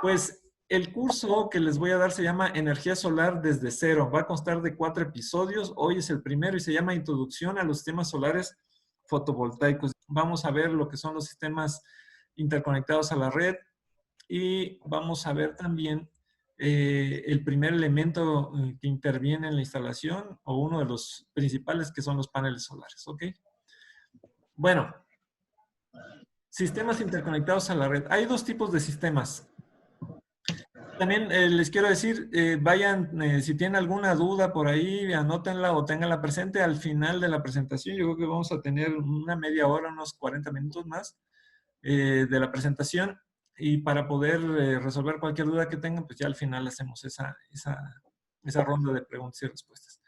Pues el curso que les voy a dar se llama Energía Solar desde cero. Va a constar de 4 episodios. Hoy es el primero y se llama Introducción a los sistemas solares fotovoltaicos. Vamos a ver lo que son los sistemas interconectados a la red y vamos a ver también el primer elemento que interviene en la instalación o uno de los principales que son los paneles solares. ¿Ok? Bueno, sistemas interconectados a la red. Hay dos tipos de sistemas. También les quiero decir, vayan, si tienen alguna duda por ahí, anótenla o tenganla presente al final de la presentación. Yo creo que vamos a tener una media hora, unos 40 minutos más de la presentación. Y para poder resolver cualquier duda que tengan, pues ya al final hacemos esa ronda de preguntas y respuestas.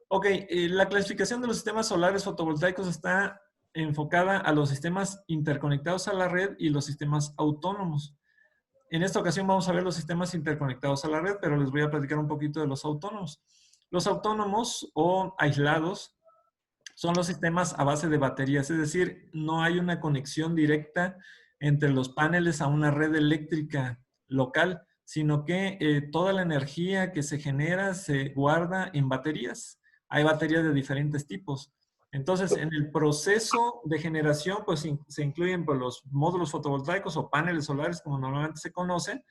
Ok, la clasificación de los sistemas solares fotovoltaicos está enfocada a los sistemas interconectados a la red y los sistemas autónomos. En esta ocasión vamos a ver los sistemas interconectados a la red, pero les voy a platicar un poquito de los autónomos. Los autónomos o aislados son los sistemas a base de baterías, es decir, no hay una conexión directa entre los paneles a una red eléctrica local, sino que toda la energía que se genera se guarda en baterías. Hay baterías de diferentes tipos. Entonces, en el proceso de generación, pues se incluyen pues, los módulos fotovoltaicos o paneles solares, como normalmente se conocen.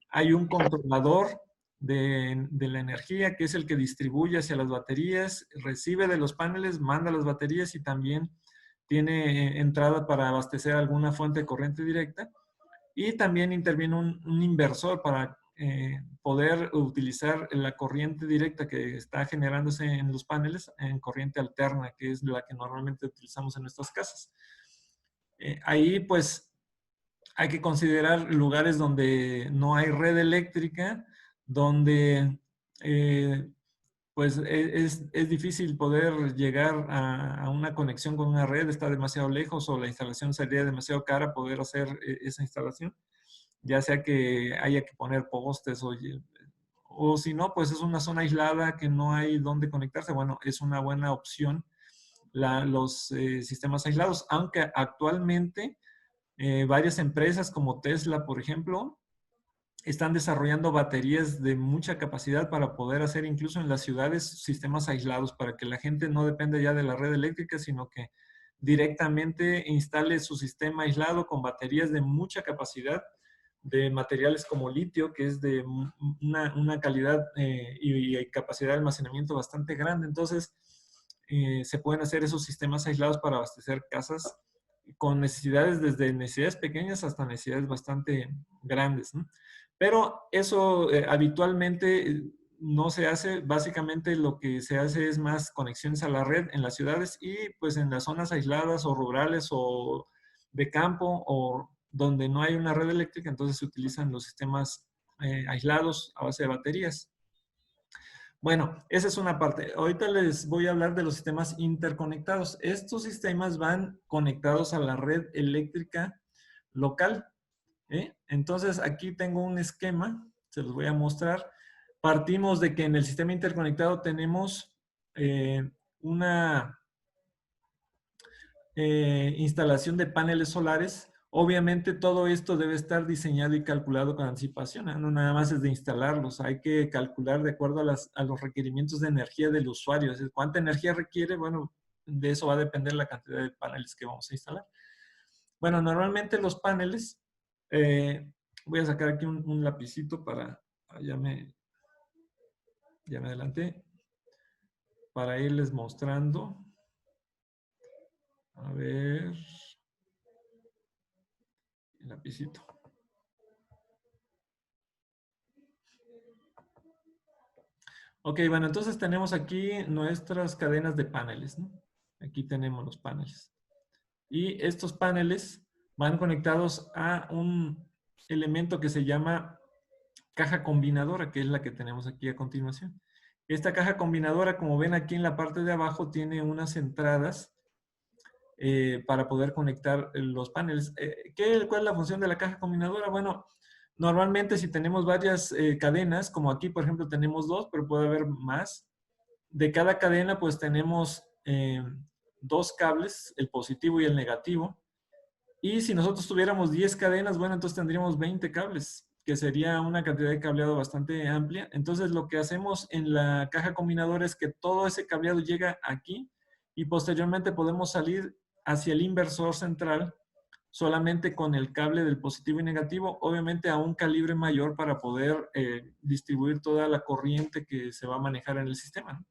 Hay un controlador de la energía, que es el que distribuye hacia las baterías, recibe de los paneles, manda las baterías y también tiene entrada para abastecer alguna fuente de corriente directa. Y también interviene un inversor para poder utilizar la corriente directa que está generándose en los paneles en corriente alterna, que es la que normalmente utilizamos en nuestras casas. Ahí pues hay que considerar lugares donde no hay red eléctrica, donde pues es difícil poder llegar a una conexión con una red, está demasiado lejos o la instalación sería demasiado cara poder hacer esa instalación, ya sea que haya que poner postes o si no, pues es una zona aislada que no hay dónde conectarse. Bueno, es una buena opción los sistemas aislados, aunque actualmente varias empresas como Tesla, por ejemplo, están desarrollando baterías de mucha capacidad para poder hacer incluso en las ciudades sistemas aislados para que la gente no dependa ya de la red eléctrica, sino que directamente instale su sistema aislado con baterías de mucha capacidad de materiales como litio, que es de una calidad y capacidad de almacenamiento bastante grande. Entonces, se pueden hacer esos sistemas aislados para abastecer casas con necesidades desde necesidades pequeñas hasta necesidades bastante grandes, ¿no? Pero eso habitualmente no se hace. Básicamente lo que se hace es más conexiones a la red en las ciudades y pues en las zonas aisladas o rurales o de campo o donde no hay una red eléctrica, entonces se utilizan los sistemas aislados a base de baterías. Bueno, esa es una parte. Ahorita les voy a hablar de los sistemas interconectados. Estos sistemas van conectados a la red eléctrica local. Entonces, aquí tengo un esquema, se los voy a mostrar. Partimos de que en el sistema interconectado tenemos una instalación de paneles solares. Obviamente todo esto debe estar diseñado y calculado con anticipación, ¿no? No nada más es de instalarlos, hay que calcular de acuerdo a los requerimientos de energía del usuario. Es decir, ¿cuánta energía requiere? Bueno, de eso va a depender la cantidad de paneles que vamos a instalar. Bueno, normalmente los paneles, voy a sacar aquí un lapicito para, ya me adelanté, para irles mostrando. A ver, el lapicito. Ok, bueno, entonces tenemos aquí nuestras cadenas de paneles, ¿no? Aquí tenemos los paneles. Y estos paneles van conectados a un elemento que se llama caja combinadora, que es la que tenemos aquí a continuación. Esta caja combinadora, como ven aquí en la parte de abajo, tiene unas entradas para poder conectar los paneles. ¿Cuál es la función de la caja combinadora? Bueno, normalmente si tenemos varias cadenas, como aquí por ejemplo tenemos dos, pero puede haber más. De cada cadena pues tenemos dos cables, el positivo y el negativo. Y si nosotros tuviéramos 10 cadenas, bueno, entonces tendríamos 20 cables que sería una cantidad de cableado bastante amplia. Entonces, lo que hacemos en la caja combinadora es que todo ese cableado llega aquí y posteriormente podemos salir hacia el inversor central solamente con el cable del positivo y negativo, obviamente a un calibre mayor para poder distribuir toda la corriente que se va a manejar en el sistema.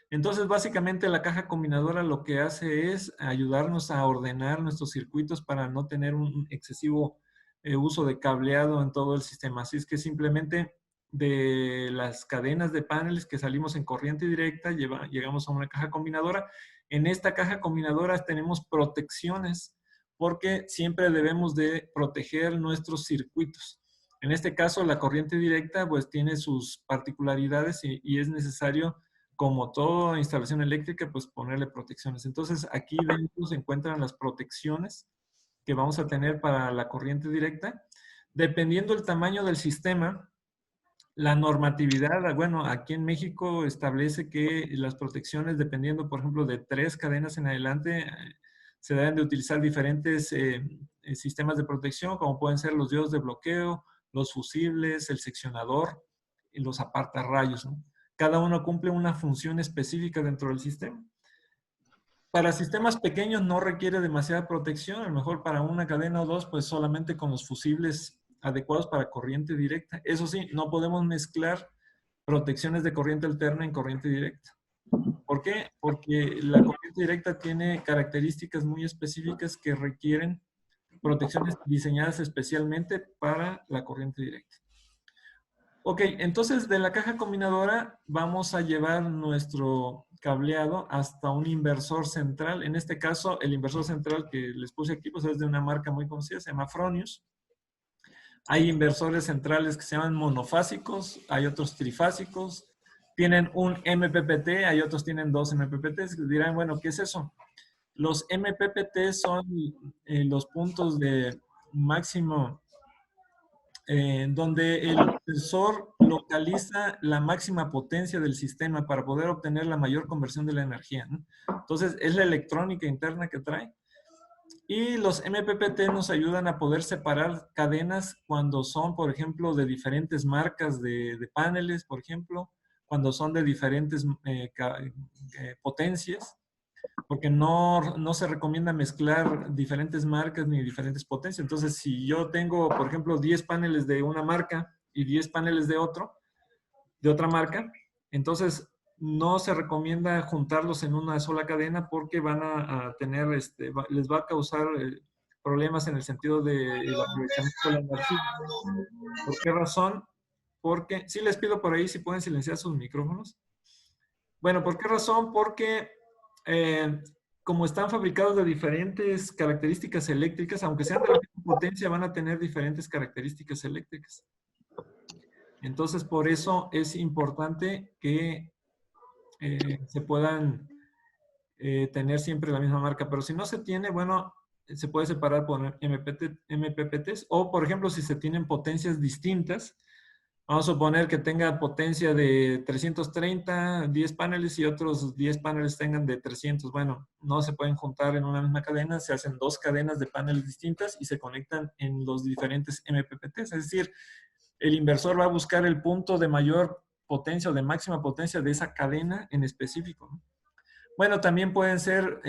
Entonces, básicamente la caja combinadora lo que hace es ayudarnos a ordenar nuestros circuitos para no tener un excesivo uso de cableado en todo el sistema. Así es que simplemente de las cadenas de paneles que salimos en corriente directa, llegamos a una caja combinadora. En esta caja combinadora tenemos protecciones porque siempre debemos de proteger nuestros circuitos. En este caso, la corriente directa pues tiene sus particularidades y es necesario, como toda instalación eléctrica, pues ponerle protecciones. Entonces, aquí dentro se encuentran las protecciones que vamos a tener para la corriente directa. Dependiendo del tamaño del sistema, la normatividad, bueno, aquí en México establece que las protecciones, dependiendo, por ejemplo, de 3 cadenas en adelante, se deben de utilizar diferentes sistemas de protección, como pueden ser los diodos de bloqueo, los fusibles, el seccionador y los apartarrayos, ¿no? Cada uno cumple una función específica dentro del sistema. Para sistemas pequeños no requiere demasiada protección, a lo mejor para una cadena o dos, pues solamente con los fusibles adecuados para corriente directa. Eso sí, no podemos mezclar protecciones de corriente alterna en corriente directa. ¿Por qué? Porque la corriente directa tiene características muy específicas que requieren protecciones diseñadas especialmente para la corriente directa. Ok, entonces de la caja combinadora vamos a llevar nuestro cableado hasta un inversor central. En este caso, el inversor central que les puse aquí, pues es de una marca muy conocida, se llama Fronius. Hay inversores centrales que se llaman monofásicos, hay otros trifásicos, tienen un MPPT, hay otros tienen 2 MPPTs. Dirán, bueno, ¿qué es eso? Los MPPT son los puntos de máximo donde el sensor localiza la máxima potencia del sistema para poder obtener la mayor conversión de la energía, ¿no? Entonces, es la electrónica interna que trae. Y los MPPT nos ayudan a poder separar cadenas cuando son, por ejemplo, de diferentes marcas de paneles, por ejemplo, cuando son de diferentes potencias, porque no se recomienda mezclar diferentes marcas ni diferentes potencias. Entonces, si yo tengo, por ejemplo, 10 paneles de una marca y 10 paneles de otra marca, entonces no se recomienda juntarlos en una sola cadena porque van a tener, les va a causar problemas en el sentido del aprovechamiento de la energía. ¿Por qué razón? Porque, sí les pido por ahí si pueden silenciar sus micrófonos. Bueno, ¿por qué razón? Porque como están fabricados de diferentes características eléctricas, aunque sean de la misma potencia, van a tener diferentes características eléctricas. Entonces, por eso es importante que se puedan tener siempre la misma marca. Pero si no se tiene, bueno, se puede separar por MPPTs. O, por ejemplo, si se tienen potencias distintas, vamos a suponer que tenga potencia de 330, 10 paneles y otros 10 paneles tengan de 300. Bueno, no se pueden juntar en una misma cadena, se hacen 2 cadenas de paneles distintas y se conectan en los diferentes MPPTs. Es decir, el inversor va a buscar el punto de mayor potencia o de máxima potencia de esa cadena en específico, ¿no? Bueno, también pueden ser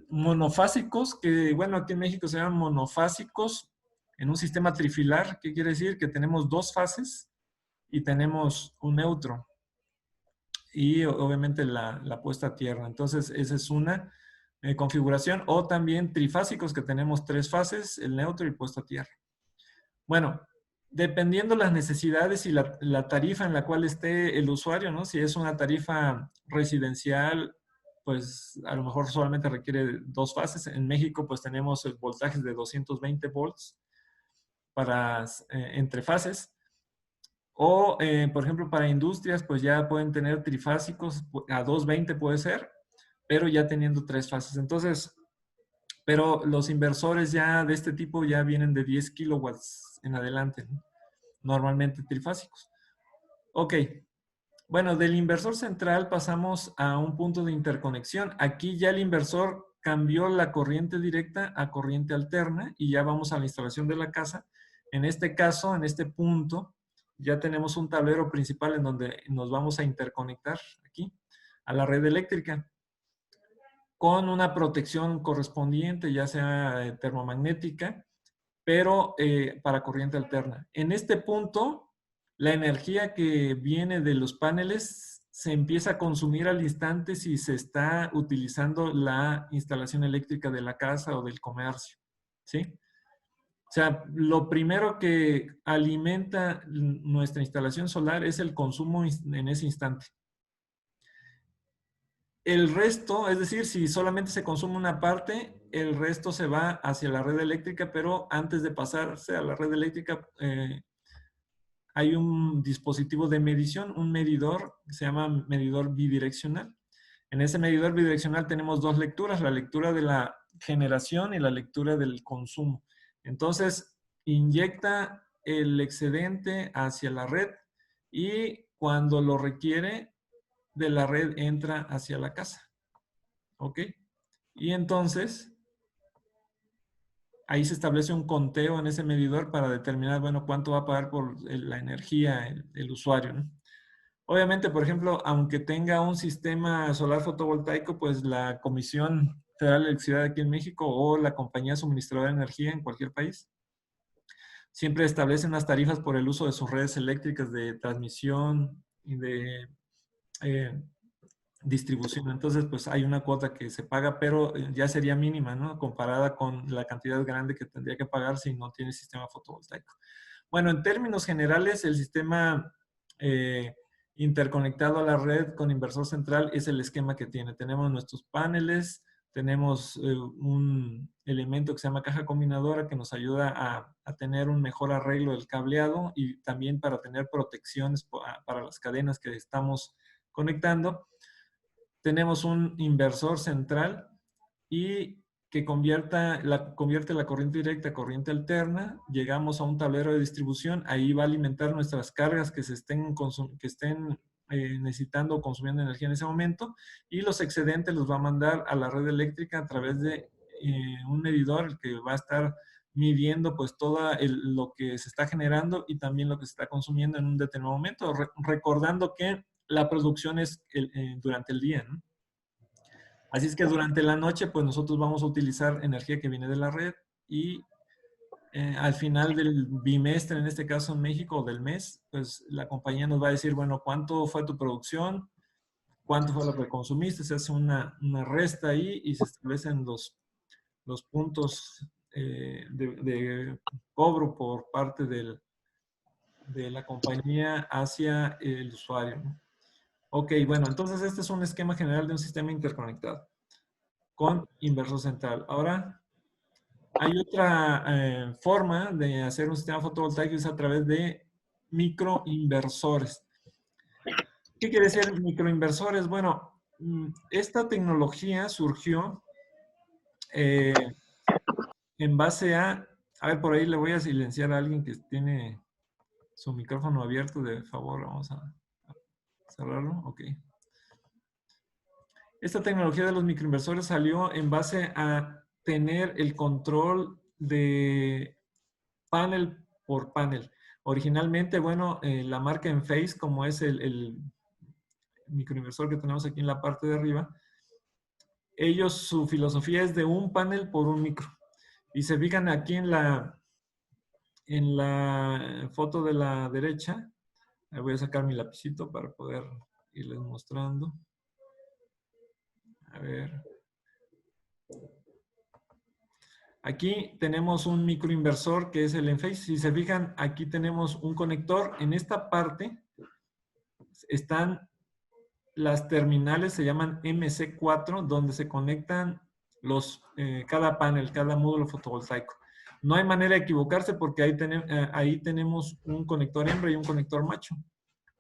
monofásicos, que bueno, aquí en México se llaman monofásicos en un sistema trifilar. ¿Qué quiere decir? Que tenemos 2 fases y tenemos un neutro. Y obviamente la puesta a tierra. Entonces, esa es una configuración. O también trifásicos, que tenemos 3 fases, el neutro y puesta a tierra. Bueno, dependiendo las necesidades y la tarifa en la cual esté el usuario, ¿no? Si es una tarifa residencial, pues a lo mejor solamente requiere 2 fases. En México, pues tenemos el voltaje de 220 volts para entre fases. O, por ejemplo, para industrias, pues ya pueden tener trifásicos, a 220 puede ser, pero ya teniendo 3 fases. Entonces, pero los inversores ya de este tipo ya vienen de 10 kilowatts en adelante, ¿no? Normalmente trifásicos. Ok. Bueno, del inversor central pasamos a un punto de interconexión. Aquí ya el inversor cambió la corriente directa a corriente alterna y ya vamos a la instalación de la casa. En este caso, en este punto, ya tenemos un tablero principal en donde nos vamos a interconectar aquí a la red eléctrica con una protección correspondiente, ya sea termomagnética, pero para corriente alterna. En este punto, la energía que viene de los paneles se empieza a consumir al instante si se está utilizando la instalación eléctrica de la casa o del comercio, ¿sí? O sea, lo primero que alimenta nuestra instalación solar es el consumo en ese instante. El resto, es decir, si solamente se consume una parte, el resto se va hacia la red eléctrica, pero antes de pasarse a la red eléctrica hay un dispositivo de medición, un medidor que se llama medidor bidireccional. En ese medidor bidireccional tenemos dos lecturas, la lectura de la generación y la lectura del consumo. Entonces, inyecta el excedente hacia la red y cuando lo requiere de la red entra hacia la casa. ¿Ok? Y entonces, ahí se establece un conteo en ese medidor para determinar, bueno, cuánto va a pagar por la energía el usuario, ¿no? Obviamente, por ejemplo, aunque tenga un sistema solar fotovoltaico, pues la Comisión Federal de Electricidad aquí en México o la compañía suministradora de energía en cualquier país, siempre establece unas tarifas por el uso de sus redes eléctricas de transmisión y de eh, distribución. Entonces, pues hay una cuota que se paga, pero ya sería mínima, ¿no? Comparada con la cantidad grande que tendría que pagar si no tiene sistema fotovoltaico. Bueno, en términos generales, el sistema interconectado a la red con inversor central es el esquema que tiene. Tenemos nuestros paneles, tenemos un elemento que se llama caja combinadora que nos ayuda a tener un mejor arreglo del cableado y también para tener protecciones para las cadenas que estamos conectando. Tenemos un inversor central y que convierte la corriente directa a corriente alterna. Llegamos a un tablero de distribución. Ahí va a alimentar nuestras cargas que estén necesitando o consumiendo energía en ese momento. Y los excedentes los va a mandar a la red eléctrica a través de un medidor el que va a estar midiendo pues todo lo que se está generando y también lo que se está consumiendo en un determinado momento. Recordando que la producción es durante el día, ¿no? Así es que durante la noche, pues nosotros vamos a utilizar energía que viene de la red y al final del bimestre, en este caso en México, o del mes, pues la compañía nos va a decir, bueno, ¿cuánto fue tu producción? ¿Cuánto fue lo que consumiste? Se hace una resta ahí y se establecen los puntos de cobro por parte de la compañía hacia el usuario, ¿no? Ok, bueno, entonces este es un esquema general de un sistema interconectado con inversor central. Ahora, hay otra forma de hacer un sistema fotovoltaico, es a través de microinversores. ¿Qué quiere decir microinversores? Bueno, esta tecnología surgió en base a ver, por ahí le voy a silenciar a alguien que tiene su micrófono abierto, de favor, vamos a cerrarlo, ok. Esta tecnología de los microinversores salió en base a tener el control de panel por panel. Originalmente, bueno, la marca Enphase, como es el microinversor que tenemos aquí en la parte de arriba, ellos, su filosofía es de un panel por un micro. Y se fijan aquí en la foto de la derecha. Voy a sacar mi lapicito para poder irles mostrando. A ver. Aquí tenemos un microinversor que es el Enphase. Si se fijan, aquí tenemos un conector. En esta parte están las terminales, se llaman MC4, donde se conectan cada panel, cada módulo fotovoltaico. No hay manera de equivocarse porque ahí tenemos un conector hembra y un conector macho.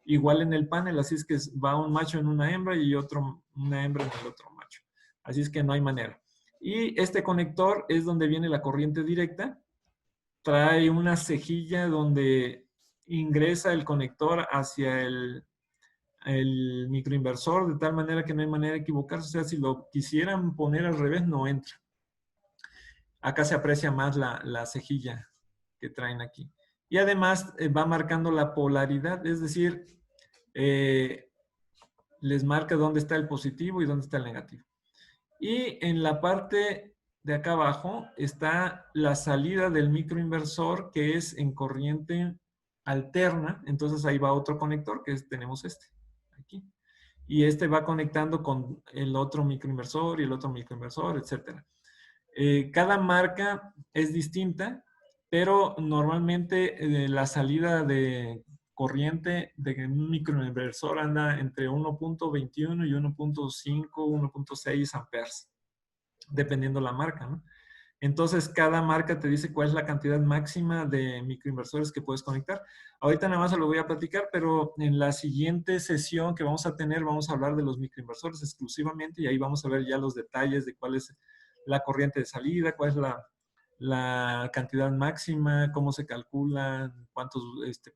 Igual en el panel, así es que va un macho en una hembra y una hembra en el otro macho. Así es que no hay manera. Y este conector es donde viene la corriente directa. Trae una cejilla donde ingresa el conector hacia el microinversor, de tal manera que no hay manera de equivocarse. O sea, si lo quisieran poner al revés, no entra. Acá se aprecia más la cejilla que traen aquí. Y además va marcando la polaridad, es decir, les marca dónde está el positivo y dónde está el negativo. Y en la parte de acá abajo está la salida del microinversor, que es en corriente alterna. Entonces ahí va otro conector, que tenemos este, aquí. Y este va conectando con el otro microinversor y el otro microinversor, etcétera. Cada marca es distinta, pero normalmente la salida de corriente de un microinversor anda entre 1.21 y 1.5, 1.6 amperes, dependiendo la marca, ¿no? Entonces, cada marca te dice cuál es la cantidad máxima de microinversores que puedes conectar. Ahorita nada más se lo voy a platicar, pero en la siguiente sesión que vamos a tener, vamos a hablar de los microinversores exclusivamente y ahí vamos a ver ya los detalles de cuál es la corriente de salida, cuál es la cantidad máxima, cómo se calculan, cuántos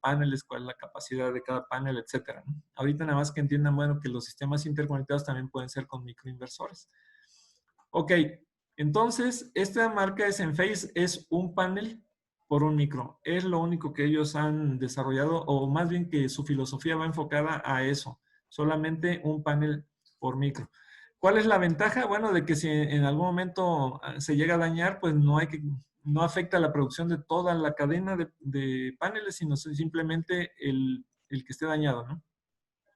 paneles, cuál es la capacidad de cada panel, etcétera, ¿no? Ahorita nada más que entiendan, bueno, que los sistemas interconectados también pueden ser con microinversores. Ok, entonces, esta marca Senphase es un panel por un micro. Es lo único que ellos han desarrollado, o más bien que su filosofía va enfocada a eso. Solamente un panel por micro. ¿Cuál es la ventaja? Bueno, de que si en algún momento se llega a dañar, pues no afecta la producción de toda la cadena de paneles, sino simplemente el que esté dañado, ¿no?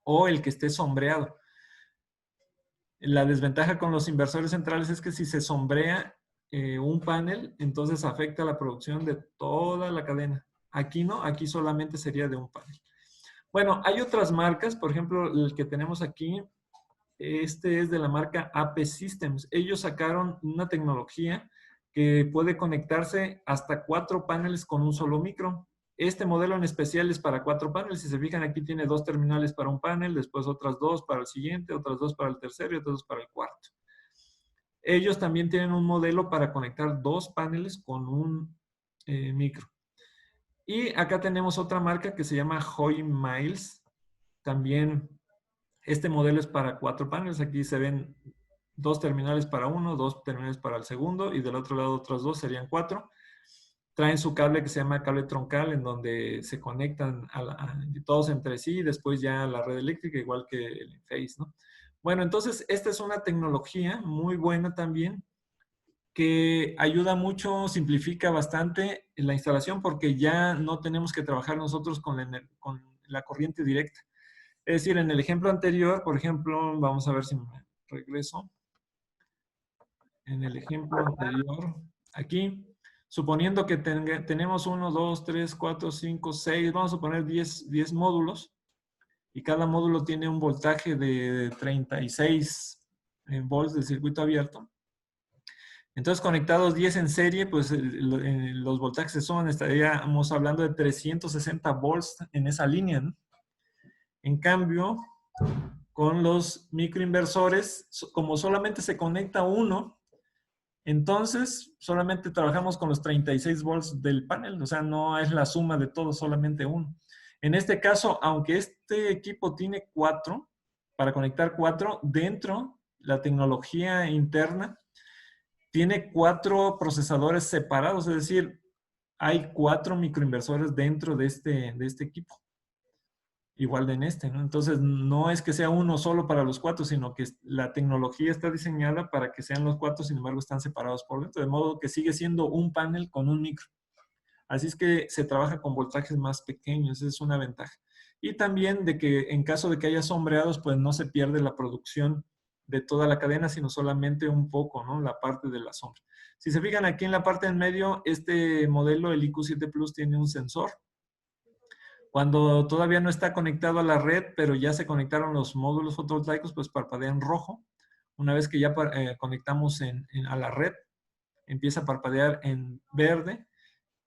O el que esté sombreado. La desventaja con los inversores centrales es que si se sombrea un panel, entonces afecta la producción de toda la cadena. Aquí no, aquí solamente sería de un panel. Bueno, hay otras marcas, por ejemplo, el que tenemos aquí, este es de la marca AP Systems. Ellos sacaron una tecnología que puede conectarse hasta 4 paneles con un solo micro. Este modelo en especial es para 4 paneles. Si se fijan, aquí tiene 2 terminales para un panel, después otras 2 para el siguiente, otras 2 para el tercero y otras 2 para el cuarto. Ellos también tienen un modelo para conectar 2 paneles con un micro. Y acá tenemos otra marca que se llama Hoy Miles. También este modelo es para 4 paneles. Aquí se ven 2 terminales para uno, 2 terminales para el segundo y del otro lado otros 2 serían 4. Traen su cable que se llama cable troncal en donde se conectan todos entre sí y después ya a la red eléctrica, igual que el Enphase, ¿no? Bueno, entonces esta es una tecnología muy buena también que ayuda mucho, simplifica bastante la instalación porque ya no tenemos que trabajar nosotros con la corriente directa. Es decir, en el ejemplo anterior, por ejemplo, vamos a ver si me regreso. En el ejemplo anterior, aquí, suponiendo que tenemos 1, 2, 3, 4, 5, 6, vamos a poner 10 módulos y cada módulo tiene un voltaje de 36 volts de circuito abierto. Entonces, conectados 10 en serie, pues los voltajes se suman, estaríamos hablando de 360 volts en esa línea, ¿no? En cambio, con los microinversores, como solamente se conecta uno, entonces solamente trabajamos con los 36 volts del panel, o sea, no es la suma de todo, solamente uno. En este caso, aunque este equipo tiene 4, para conectar 4, dentro la tecnología interna tiene 4 procesadores separados, es decir, hay 4 microinversores dentro de este equipo. Igual de en este, ¿no? Entonces, no es que sea uno solo para los 4, sino que la tecnología está diseñada para que sean los 4, sin embargo, están separados por dentro, de modo que sigue siendo un panel con un micro. Así es que se trabaja con voltajes más pequeños, esa es una ventaja. Y también de que en caso de que haya sombreados, pues no se pierde la producción de toda la cadena, sino solamente un poco, ¿no? La parte de la sombra. Si se fijan aquí en la parte en medio, este modelo, el IQ7 Plus, tiene un sensor. Cuando todavía no está conectado a la red, pero ya se conectaron los módulos fotovoltaicos, pues parpadea en rojo. Una vez que ya conectamos a la red, empieza a parpadear en verde.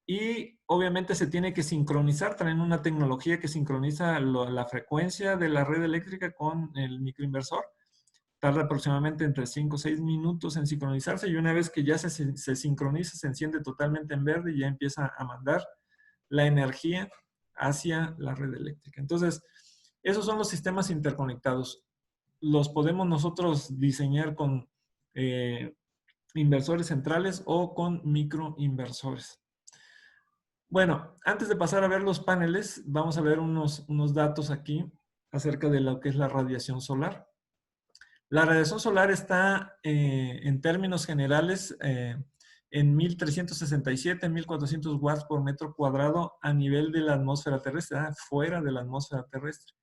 Y obviamente se tiene que sincronizar. Traen una tecnología que sincroniza la frecuencia de la red eléctrica con el microinversor. Tarda aproximadamente entre 5 o 6 minutos en sincronizarse y una vez que ya se sincroniza, se enciende totalmente en verde y ya empieza a mandar la energía hacia la red eléctrica. Entonces, esos son los sistemas interconectados. Los podemos nosotros diseñar con inversores centrales o con microinversores. Bueno, antes de pasar a ver los paneles, vamos a ver unos datos aquí acerca de lo que es la radiación solar. La radiación solar está, en términos generales, en 1367, 1400 watts por metro cuadrado a nivel de la atmósfera terrestre, fuera de la atmósfera terrestre.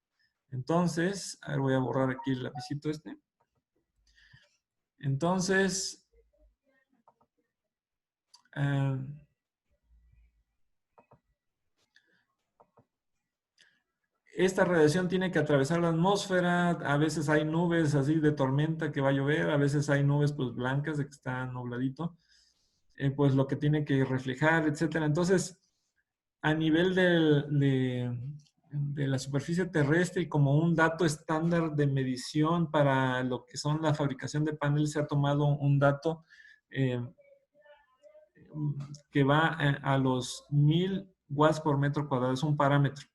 Entonces, a ver, voy a borrar aquí el lapicito este. Entonces, esta radiación tiene que atravesar la atmósfera. A veces hay nubes así de tormenta que va a llover, a veces hay nubes pues blancas de que está nubladito, pues lo que tiene que reflejar, etcétera. Entonces, a nivel de la superficie terrestre y como un dato estándar de medición para lo que son la fabricación de paneles, se ha tomado un dato eh, que va a los 1000 watts por metro cuadrado, es un parámetro.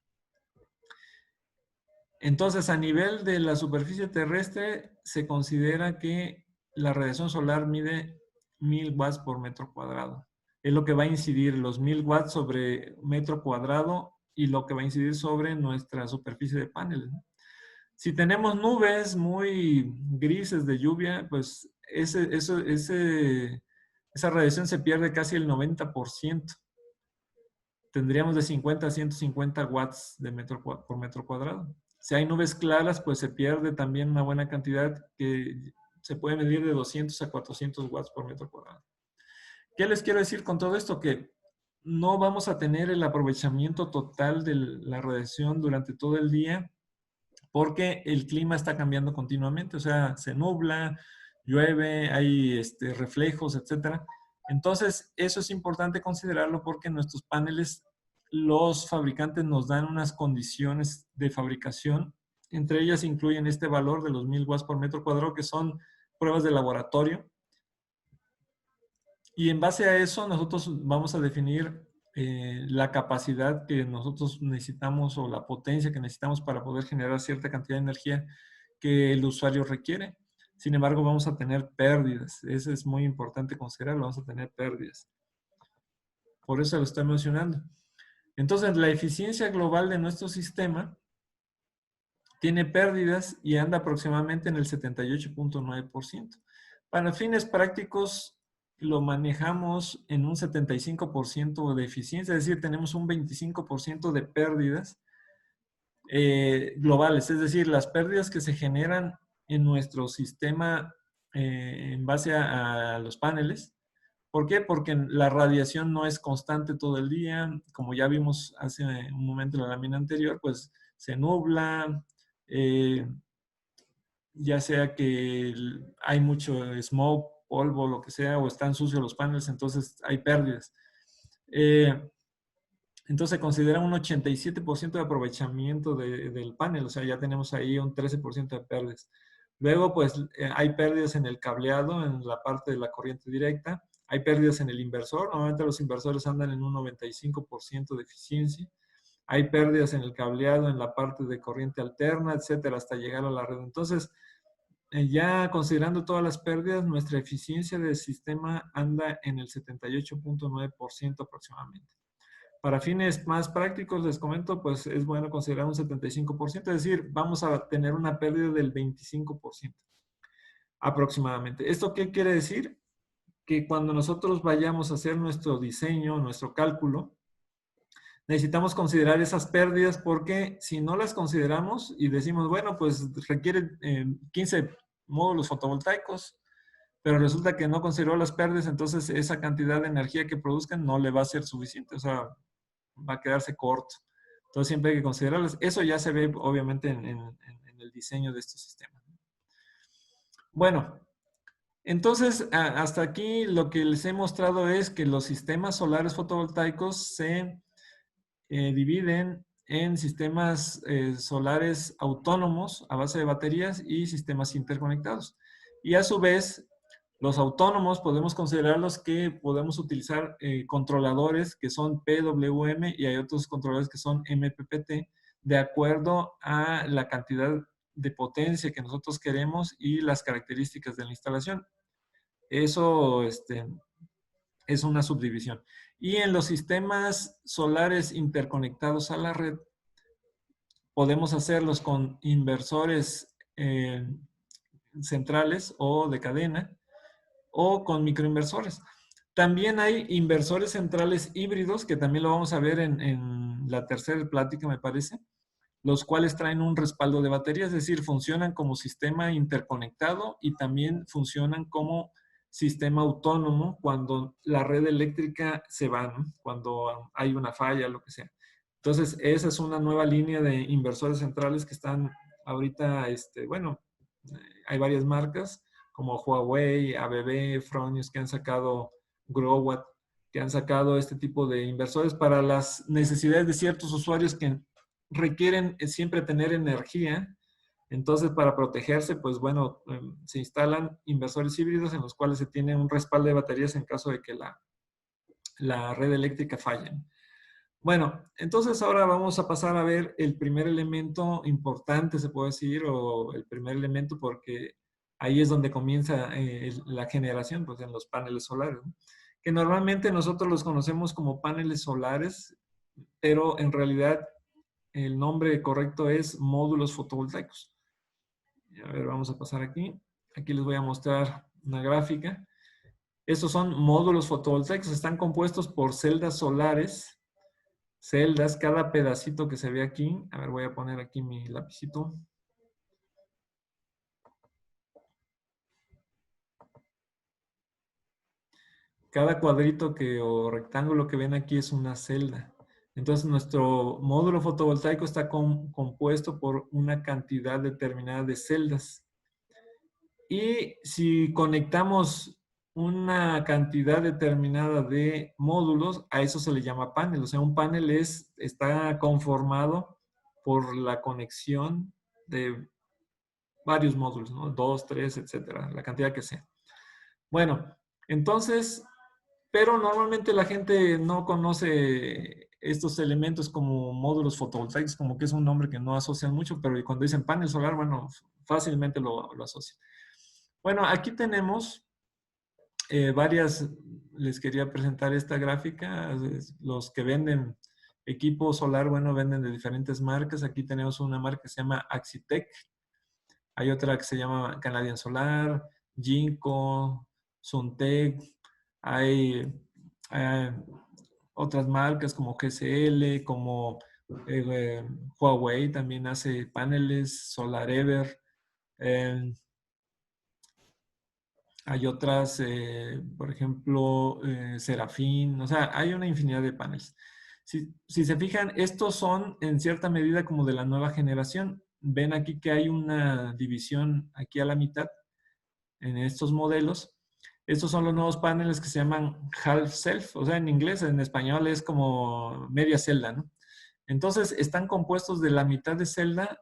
Entonces, a nivel de la superficie terrestre, se considera que la radiación solar mide 1000 watts por metro cuadrado. Es lo que va a incidir, los 1000 watts sobre metro cuadrado y lo que va a incidir sobre nuestra superficie de paneles, ¿no? Si tenemos nubes muy grises de lluvia, pues esa radiación se pierde casi el 90%. Tendríamos de 50 a 150 watts de por metro cuadrado. Si hay nubes claras, pues se pierde también una buena cantidad que se puede medir de 200 a 400 watts por metro cuadrado. ¿Qué les quiero decir con todo esto? Que no vamos a tener el aprovechamiento total de la radiación durante todo el día porque el clima está cambiando continuamente, o sea, se nubla, llueve, hay reflejos, etcétera. Entonces, eso es importante considerarlo porque nuestros paneles, los fabricantes nos dan unas condiciones de fabricación, entre ellas incluyen este valor de los 1000 watts por metro cuadrado, que son pruebas de laboratorio. Y en base a eso, nosotros vamos a definir la capacidad que nosotros necesitamos o la potencia que necesitamos para poder generar cierta cantidad de energía que el usuario requiere. Sin embargo, vamos a tener pérdidas. Eso es muy importante considerarlo. Vamos a tener pérdidas. Por eso lo estoy mencionando. Entonces, la eficiencia global de nuestro sistema tiene pérdidas y anda aproximadamente en el 78.9%. Para fines prácticos, lo manejamos en un 75% de eficiencia, es decir, tenemos un 25% de pérdidas globales, es decir, las pérdidas que se generan en nuestro sistema en base a los paneles. ¿Por qué? Porque la radiación no es constante todo el día, como ya vimos hace un momento en la lámina anterior, pues se nubla, eh, ya sea que hay mucho smoke, polvo, lo que sea, o están sucios los paneles, entonces hay pérdidas. Entonces se considera un 87% de aprovechamiento del panel, o sea, ya tenemos ahí un 13% de pérdidas. Luego, pues, hay pérdidas en el cableado, en la parte de la corriente directa. Hay pérdidas en el inversor. Normalmente los inversores andan en un 95% de eficiencia. Hay pérdidas en el cableado, en la parte de corriente alterna, etcétera, hasta llegar a la red. Entonces, ya considerando todas las pérdidas, nuestra eficiencia del sistema anda en el 78.9% aproximadamente. Para fines más prácticos, les comento, pues es bueno considerar un 75%, es decir, vamos a tener una pérdida del 25% aproximadamente. ¿Esto qué quiere decir? Que cuando nosotros vayamos a hacer nuestro diseño, nuestro cálculo, necesitamos considerar esas pérdidas porque si no las consideramos y decimos, bueno, pues requiere 15 módulos fotovoltaicos, pero resulta que no consideró las pérdidas, entonces esa cantidad de energía que produzcan no le va a ser suficiente, o sea, va a quedarse corto. Entonces siempre hay que considerarlas. Eso ya se ve obviamente en el diseño de estos sistemas. Bueno, entonces hasta aquí lo que les he mostrado es que los sistemas solares fotovoltaicos se dividen en sistemas solares autónomos a base de baterías y sistemas interconectados. Y a su vez, los autónomos podemos considerarlos que podemos utilizar controladores que son PWM y hay otros controladores que son MPPT de acuerdo a la cantidad de potencia que nosotros queremos y las características de la instalación. Eso es una subdivisión. Y en los sistemas solares interconectados a la red, podemos hacerlos con inversores centrales o de cadena o con microinversores. También hay inversores centrales híbridos, que también lo vamos a ver en la tercera plática, me parece, los cuales traen un respaldo de batería, es decir, funcionan como sistema interconectado y también funcionan como sistema autónomo cuando la red eléctrica se va, ¿no? Cuando hay una falla, lo que sea. Entonces, esa es una nueva línea de inversores centrales que están ahorita, bueno, hay varias marcas como Huawei, ABB, Fronius, que han sacado Growatt, que han sacado este tipo de inversores para las necesidades de ciertos usuarios que requieren siempre tener energía. Entonces, para protegerse, pues bueno, se instalan inversores híbridos en los cuales se tiene un respaldo de baterías en caso de que la red eléctrica falle. Bueno, entonces ahora vamos a pasar a ver el primer elemento importante, se puede decir, o el primer elemento, porque ahí es donde comienza la generación, pues en los paneles solares, ¿no? Que normalmente nosotros los conocemos como paneles solares, pero en realidad el nombre correcto es módulos fotovoltaicos. A ver, vamos a pasar aquí. Aquí les voy a mostrar una gráfica. Estos son módulos fotovoltaicos, están compuestos por celdas solares. Celdas, cada pedacito que se ve aquí. A ver, voy a poner aquí mi lapicito. Cada cuadrito o rectángulo que ven aquí es una celda. Entonces, nuestro módulo fotovoltaico está compuesto por una cantidad determinada de celdas. Y si conectamos una cantidad determinada de módulos, a eso se le llama panel. O sea, un panel está conformado por la conexión de varios módulos, ¿no? 2, 3, etcétera, la cantidad que sea. Bueno, entonces, pero normalmente la gente no conoce estos elementos como módulos fotovoltaicos, como que es un nombre que no asocian mucho, pero cuando dicen panel solar, bueno, fácilmente lo asocian. Bueno, aquí tenemos les quería presentar esta gráfica. Los que venden equipo solar, bueno, venden de diferentes marcas. Aquí tenemos una marca que se llama Axitec. Hay otra que se llama Canadian Solar, Jinko, Suntec. Hay otras marcas como GCL, como Huawei también hace paneles, SolarEver. Hay otras, por ejemplo, Serafín, o sea, hay una infinidad de paneles. Si se fijan, estos son en cierta medida como de la nueva generación. Ven aquí que hay una división aquí a la mitad en estos modelos. Estos son los nuevos paneles que se llaman half self, o sea, en inglés, en español es como media celda, ¿no? Entonces, están compuestos de la mitad de celda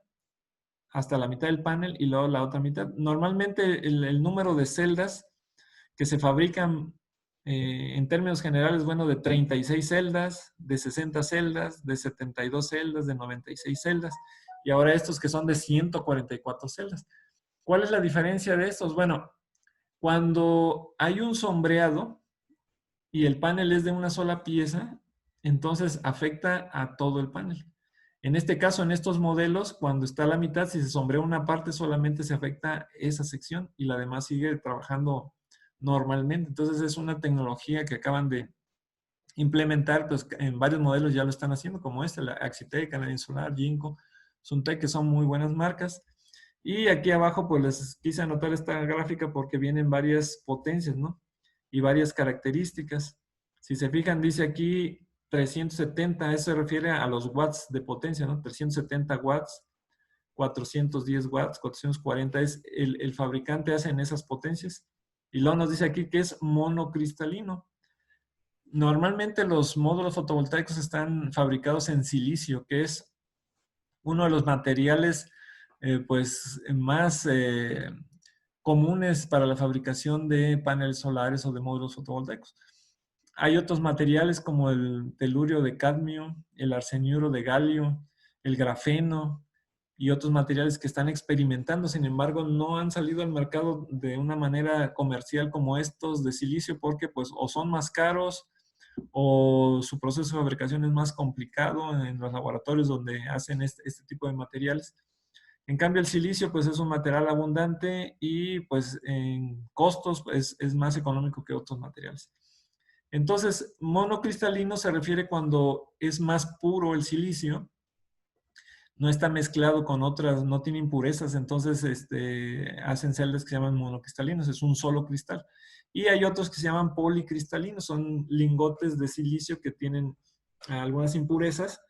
hasta la mitad del panel y luego la otra mitad. Normalmente el número de celdas que se fabrican en términos generales, bueno, de 36 celdas, de 60 celdas, de 72 celdas, de 96 celdas, y ahora estos que son de 144 celdas. ¿Cuál es la diferencia de estos? Bueno, cuando hay un sombreado y el panel es de una sola pieza, entonces afecta a todo el panel. En este caso, en estos modelos, cuando está a la mitad, si se sombrea una parte, solamente se afecta esa sección y la demás sigue trabajando normalmente. Entonces, es una tecnología que acaban de implementar, pues en varios modelos ya lo están haciendo, como la Axitec, Canadian Solar, Jinko, Suntec, que son muy buenas marcas. Y aquí abajo, pues les quise anotar esta gráfica porque vienen varias potencias, ¿no? Y varias características. Si se fijan, dice aquí 370, eso se refiere a los watts de potencia, ¿no? 370 watts, 410 watts, 440 es el fabricante hace en esas potencias. Y luego nos dice aquí que es monocristalino. Normalmente los módulos fotovoltaicos están fabricados en silicio, que es uno de los materiales pues más comunes para la fabricación de paneles solares o de módulos fotovoltaicos. Hay otros materiales como el telurio de cadmio, el arseniuro de galio, el grafeno y otros materiales que están experimentando. Sin embargo, no han salido al mercado de una manera comercial como estos de silicio porque pues o son más caros o su proceso de fabricación es más complicado en los laboratorios donde hacen este tipo de materiales. En cambio, el silicio pues es un material abundante y pues en costos es más económico que otros materiales. Entonces, monocristalino se refiere cuando es más puro el silicio, no está mezclado con otras, no tiene impurezas, entonces hacen celdas que se llaman monocristalinos, es un solo cristal. Y hay otros que se llaman policristalinos, son lingotes de silicio que tienen algunas impurezas.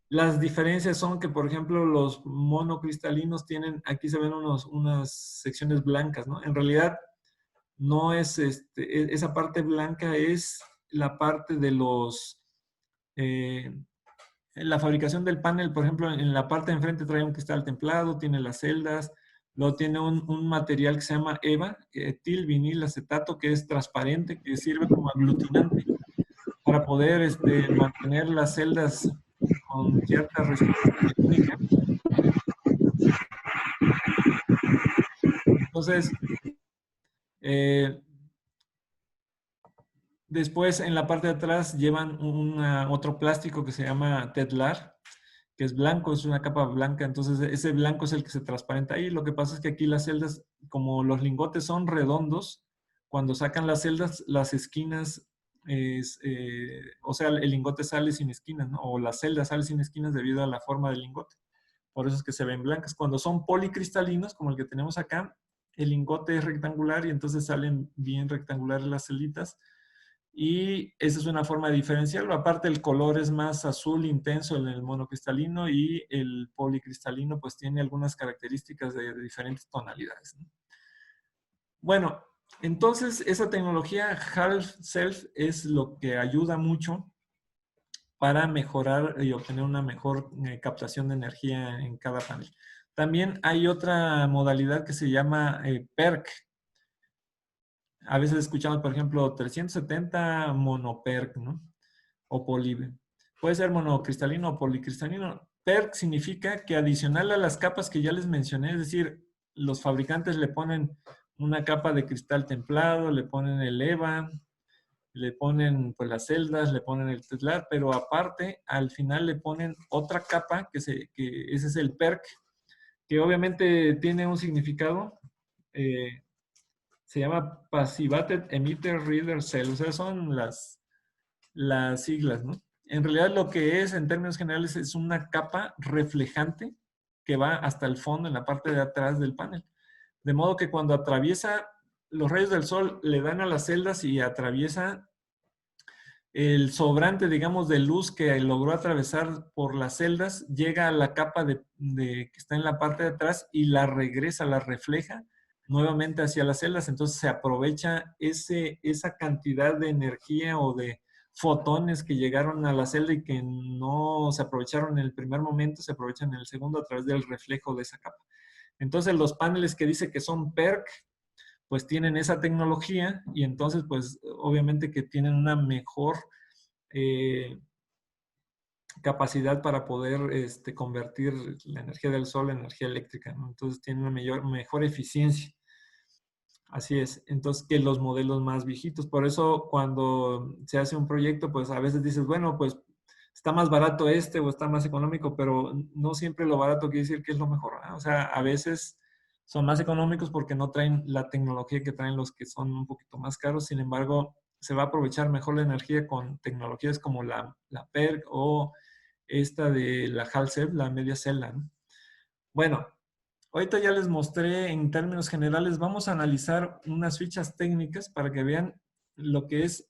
Las diferencias son que, por ejemplo, los monocristalinos tienen, aquí se ven unas secciones blancas, ¿no? En realidad, no es, esa parte blanca es la parte de los, la fabricación del panel, por ejemplo, en la parte de enfrente trae un cristal templado, tiene las celdas, luego tiene un material que se llama EVA, etil vinil acetato, que es transparente, que sirve como aglutinante para poder mantener las celdas con cierta resistencia térmica. Entonces, eh, después en la parte de atrás llevan otro plástico que se llama Tedlar, que es blanco, es una capa blanca, entonces ese blanco es el que se transparenta ahí. Lo que pasa es que aquí las celdas, como los lingotes son redondos, cuando sacan las celdas, las esquinas, o sea, el lingote sale sin esquinas, ¿no? O la celda sale sin esquinas debido a la forma del lingote. Por eso es que se ven blancas. Cuando son policristalinos, como el que tenemos acá, el lingote es rectangular y entonces salen bien rectangulares las celditas. Y esa es una forma de diferenciarlo. Aparte, el color es más azul intenso en el monocristalino y el policristalino pues tiene algunas características de diferentes tonalidades, ¿no? Bueno, entonces esa tecnología Half Self es lo que ayuda mucho para mejorar y obtener una mejor captación de energía en cada panel. También hay otra modalidad que se llama PERC. A veces escuchamos, por ejemplo, 370 monoperc, ¿no? O poli. Puede ser monocristalino o policristalino. PERC significa que adicional a las capas que ya les mencioné, es decir, los fabricantes le ponen una capa de cristal templado, le ponen el EVA, le ponen pues las celdas, le ponen el teslar, pero aparte al final le ponen otra capa que ese es el PERC, que obviamente tiene un significado. Se llama Passivated Emitter Reader Cell, o sea, son las siglas, ¿no? En realidad lo que es en términos generales es una capa reflejante que va hasta el fondo en la parte de atrás del panel. De modo que cuando atraviesa los rayos del sol le dan a las celdas y atraviesa el sobrante, digamos, de luz que logró atravesar por las celdas, llega a la capa que está en la parte de atrás y la regresa, la refleja nuevamente hacia las celdas. Entonces se aprovecha esa cantidad de energía o de fotones que llegaron a la celda y que no se aprovecharon en el primer momento, se aprovechan en el segundo a través del reflejo de esa capa. Entonces los paneles que dice que son PERC, pues tienen esa tecnología y entonces pues obviamente que tienen una mejor eh, capacidad para poder convertir la energía del sol en energía eléctrica, ¿no? Entonces tienen una mejor eficiencia. Así es, entonces que los modelos más viejitos. Por eso cuando se hace un proyecto, pues a veces dices, bueno, pues está más barato o está más económico, pero no siempre lo barato quiere decir que es lo mejor, ¿no? O sea, a veces son más económicos porque no traen la tecnología que traen los que son un poquito más caros. Sin embargo, se va a aprovechar mejor la energía con tecnologías como la PERC o esta de la HALCEP, la media celda, ¿no? Bueno, ahorita ya les mostré en términos generales. Vamos a analizar unas fichas técnicas para que vean lo que es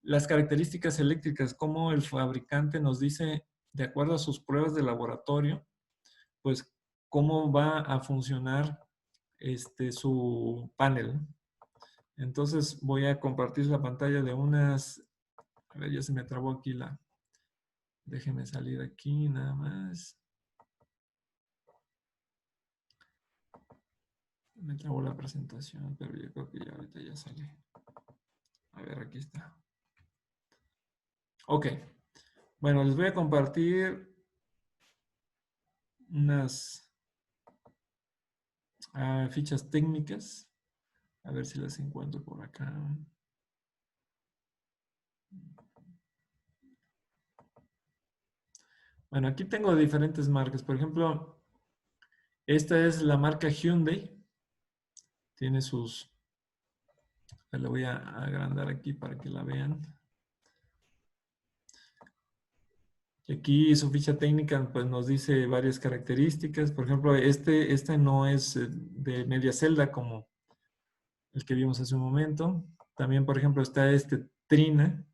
las características eléctricas, cómo el fabricante nos dice, de acuerdo a sus pruebas de laboratorio, pues cómo va a funcionar su panel. Entonces voy a compartir la pantalla de unas, a ver, ya se me trabó aquí déjenme salir aquí nada más. Me trabó la presentación, pero yo creo que ya ahorita ya sale. A ver, aquí está. Ok. Bueno, les voy a compartir unas fichas técnicas. A ver si las encuentro por acá. Bueno, aquí tengo diferentes marcas. Por ejemplo, esta es la marca Hyundai. Tiene sus... La voy a agrandar aquí para que la vean. Y aquí su ficha técnica pues, nos dice varias características. Por ejemplo, este no es de media celda como el que vimos hace un momento. También, por ejemplo, está este Trina.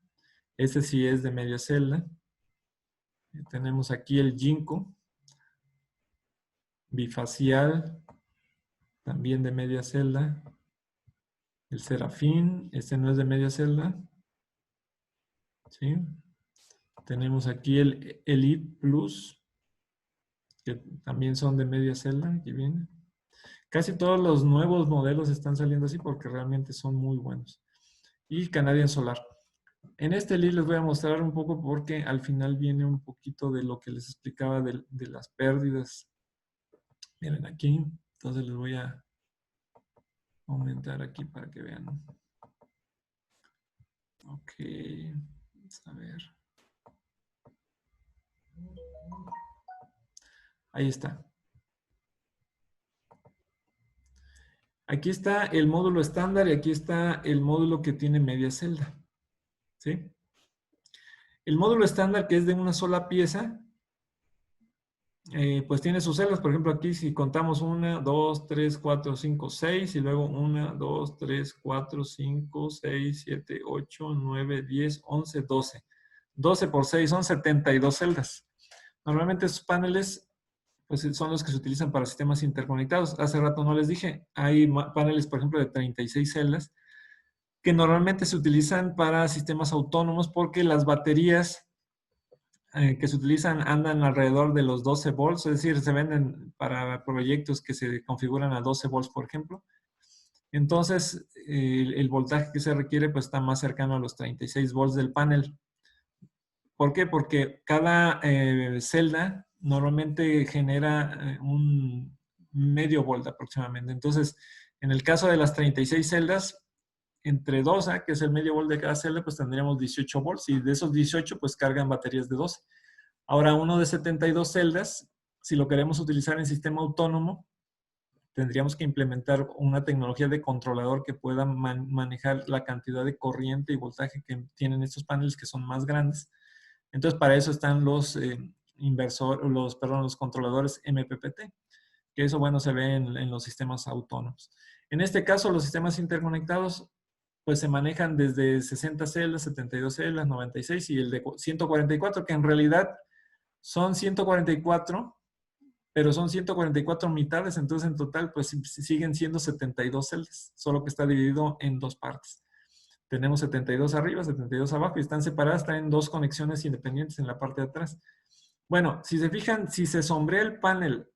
Este sí es de media celda. Tenemos aquí el Jinko, bifacial, también de media celda. El Serafín, este no es de media celda. ¿Sí? Tenemos aquí el Elite Plus, que también son de media celda. Aquí viene. Casi todos los nuevos modelos están saliendo así porque realmente son muy buenos. Y Canadian Solar. En este list les voy a mostrar un poco porque al final viene un poquito de lo que les explicaba de las pérdidas. Miren aquí, entonces les voy a aumentar aquí para que vean. Ok, vamos a ver. Ahí está. Aquí está el módulo estándar y aquí está el módulo que tiene media celda. ¿Sí? El módulo estándar, que es de una sola pieza, pues tiene sus celdas. Por ejemplo, aquí si contamos 1, 2, 3, 4, 5, 6 y luego 1, 2, 3, 4, 5, 6, 7, 8, 9, 10, 11, 12. 12 por 6 son 72 celdas. Normalmente esos paneles pues, son los que se utilizan para sistemas interconectados. Hace rato no les dije, hay paneles, por ejemplo, de 36 celdas que normalmente se utilizan para sistemas autónomos porque las baterías que se utilizan andan alrededor de los 12 volts, es decir, se venden para proyectos que se configuran a 12 volts, por ejemplo. Entonces, el voltaje que se requiere pues está más cercano a los 36 volts del panel. ¿Por qué? Porque cada celda normalmente genera un medio volt aproximadamente. Entonces, en el caso de las 36 celdas, entre 12, que es el medio volt de cada celda, pues tendríamos 18 volts y de esos 18 pues cargan baterías de 12. Ahora, uno de 72 celdas, si lo queremos utilizar en sistema autónomo, tendríamos que implementar una tecnología de controlador que pueda manejar la cantidad de corriente y voltaje que tienen estos paneles que son más grandes. Entonces, para eso están los los controladores MPPT, que eso, bueno, se ve en los sistemas autónomos. En este caso, los sistemas interconectados, pues se manejan desde 60 celdas, 72 celdas, 96 y el de 144, que en realidad son 144, pero son 144 mitades, entonces en total pues siguen siendo 72 celdas, solo que está dividido en dos partes. Tenemos 72 arriba, 72 abajo y están separadas, traen dos conexiones independientes en la parte de atrás. Bueno, si se fijan, si se sombrea el panel,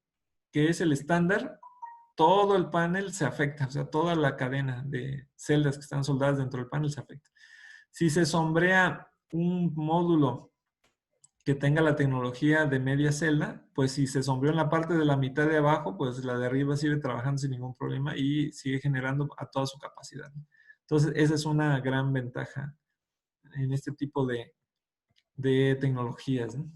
que es el estándar, todo el panel se afecta, o sea, toda la cadena de celdas que están soldadas dentro del panel se afecta. Si se sombrea un módulo que tenga la tecnología de media celda, pues si se sombreó en la parte de la mitad de abajo, pues la de arriba sigue trabajando sin ningún problema y sigue generando a toda su capacidad. Entonces, esa es una gran ventaja en este tipo de tecnologías, ¿no?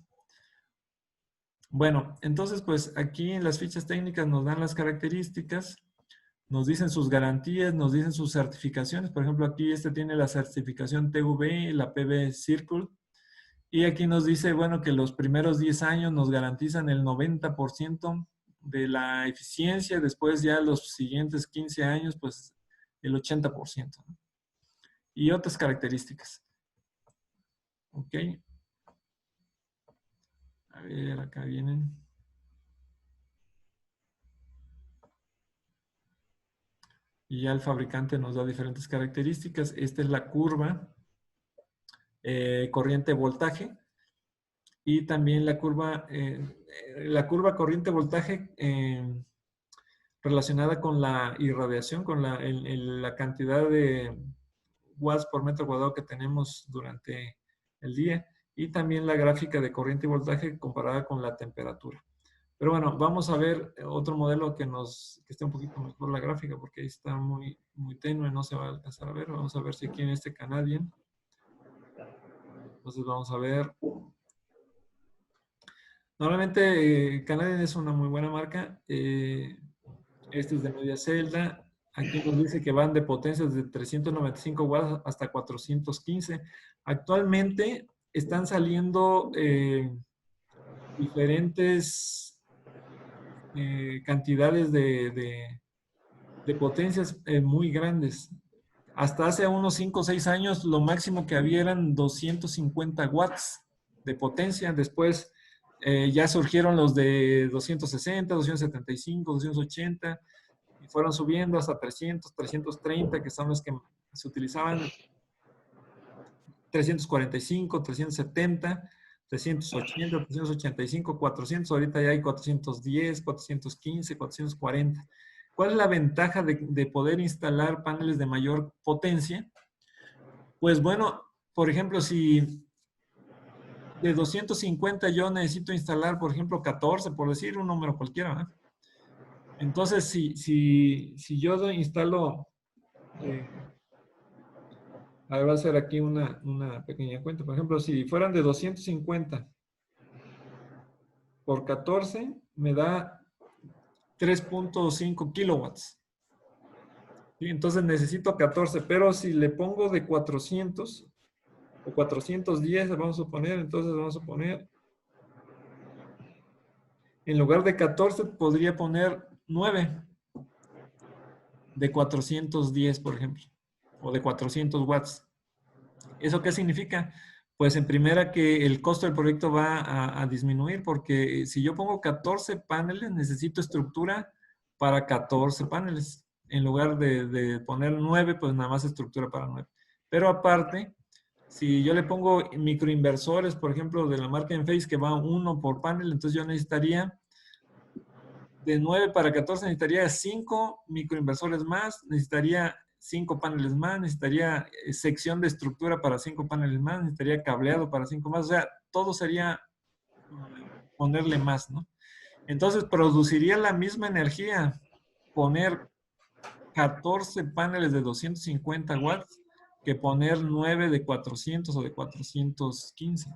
Bueno, entonces, pues aquí en las fichas técnicas nos dan las características, nos dicen sus garantías, nos dicen sus certificaciones. Por ejemplo, aquí este tiene la certificación TV, la PV Circle. Y aquí nos dice, bueno, que los primeros 10 años nos garantizan el 90% de la eficiencia, después ya los siguientes 15 años, pues el 80%, ¿no? Y otras características. Ok. A ver, acá vienen. Y ya el fabricante nos da diferentes características. Esta es la curva corriente voltaje y también la curva corriente voltaje relacionada con la irradiación, con la cantidad de watts por metro cuadrado que tenemos durante el día y también la gráfica de corriente y voltaje comparada con la temperatura. Pero bueno, vamos a ver otro modelo que esté un poquito mejor la gráfica porque ahí está muy tenue, no se va a alcanzar a ver. Vamos a ver si aquí en este Canadian. Entonces vamos a ver. Normalmente Canadian es una muy buena marca. Este es de media celda. Aquí nos dice que van de potencias de 395 watts hasta 415. Actualmente están saliendo diferentes cantidades de potencias muy grandes. Hasta hace unos 5 o 6 años, lo máximo que había eran 250 watts de potencia. Después ya surgieron los de 260, 275, 280 y fueron subiendo hasta 300, 330, que son los que se utilizaban, 345, 370, 380, 385, 400. Ahorita ya hay 410, 415, 440. ¿Cuál es la ventaja de poder instalar paneles de mayor potencia? Pues bueno, por ejemplo, si de 250 yo necesito instalar, por ejemplo, 14, por decir un número cualquiera, ¿verdad? Entonces, si yo instalo, a ver, voy a hacer aquí una pequeña cuenta. Por ejemplo, si fueran de 250 por 14, me da 3.5 kilowatts. ¿Sí? Entonces necesito 14, pero si le pongo de 400 o 410, vamos a poner, entonces vamos a poner, en lugar de 14, podría poner 9 de 410, por ejemplo, o de 400 watts. ¿Eso qué significa? Pues en primera que el costo del proyecto va a disminuir, porque si yo pongo 14 paneles, necesito estructura para 14 paneles. En lugar de poner 9, pues nada más estructura para 9. Pero aparte, si yo le pongo microinversores, por ejemplo, de la marca Enphase, que va uno por panel, entonces yo necesitaría de 9 para 14, necesitaría 5 microinversores más, necesitaría 5 paneles más, necesitaría sección de estructura para 5 paneles más, necesitaría cableado para 5 más, o sea, todo sería ponerle más, ¿no? Entonces produciría la misma energía poner 14 paneles de 250 watts que poner 9 de 400 o de 415.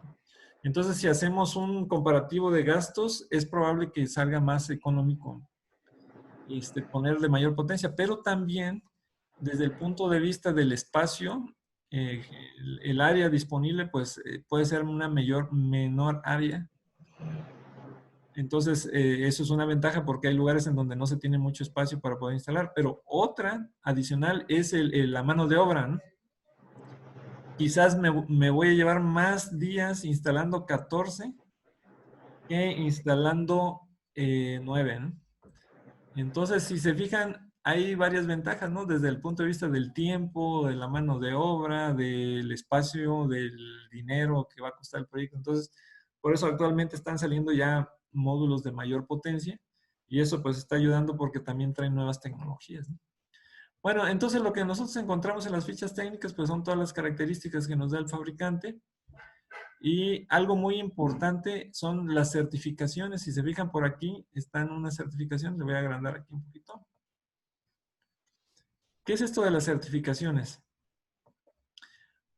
Entonces, si hacemos un comparativo de gastos, es probable que salga más económico poner de mayor potencia, pero también desde el punto de vista del espacio, el área disponible pues puede ser una menor área. Entonces, eso es una ventaja porque hay lugares en donde no se tiene mucho espacio para poder instalar, pero otra adicional es la mano de obra, ¿no? Quizás me voy a llevar más días instalando 14 que instalando 9, ¿no? Entonces, si se fijan, hay varias ventajas, ¿no? Desde el punto de vista del tiempo, de la mano de obra, del espacio, del dinero que va a costar el proyecto. Entonces, por eso actualmente están saliendo ya módulos de mayor potencia y eso pues está ayudando porque también traen nuevas tecnologías, ¿no? Bueno, entonces lo que nosotros encontramos en las fichas técnicas pues son todas las características que nos da el fabricante y algo muy importante son las certificaciones. Si se fijan por aquí, están unas certificaciones. Le voy a agrandar aquí un poquito. ¿Qué es esto de las certificaciones?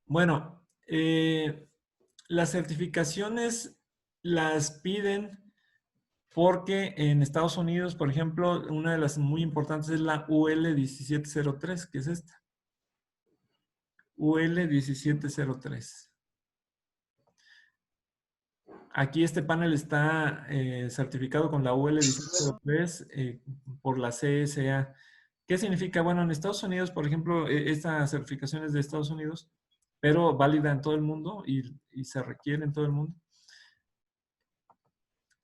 Bueno, las certificaciones las piden porque en Estados Unidos, por ejemplo, una de las muy importantes es la UL 1703, que es esta. UL 1703. Aquí este panel está certificado con la UL 1703 por la CSA. ¿Qué significa? Bueno, en Estados Unidos, por ejemplo, esta certificación es de Estados Unidos, pero válida en todo el mundo y se requiere en todo el mundo.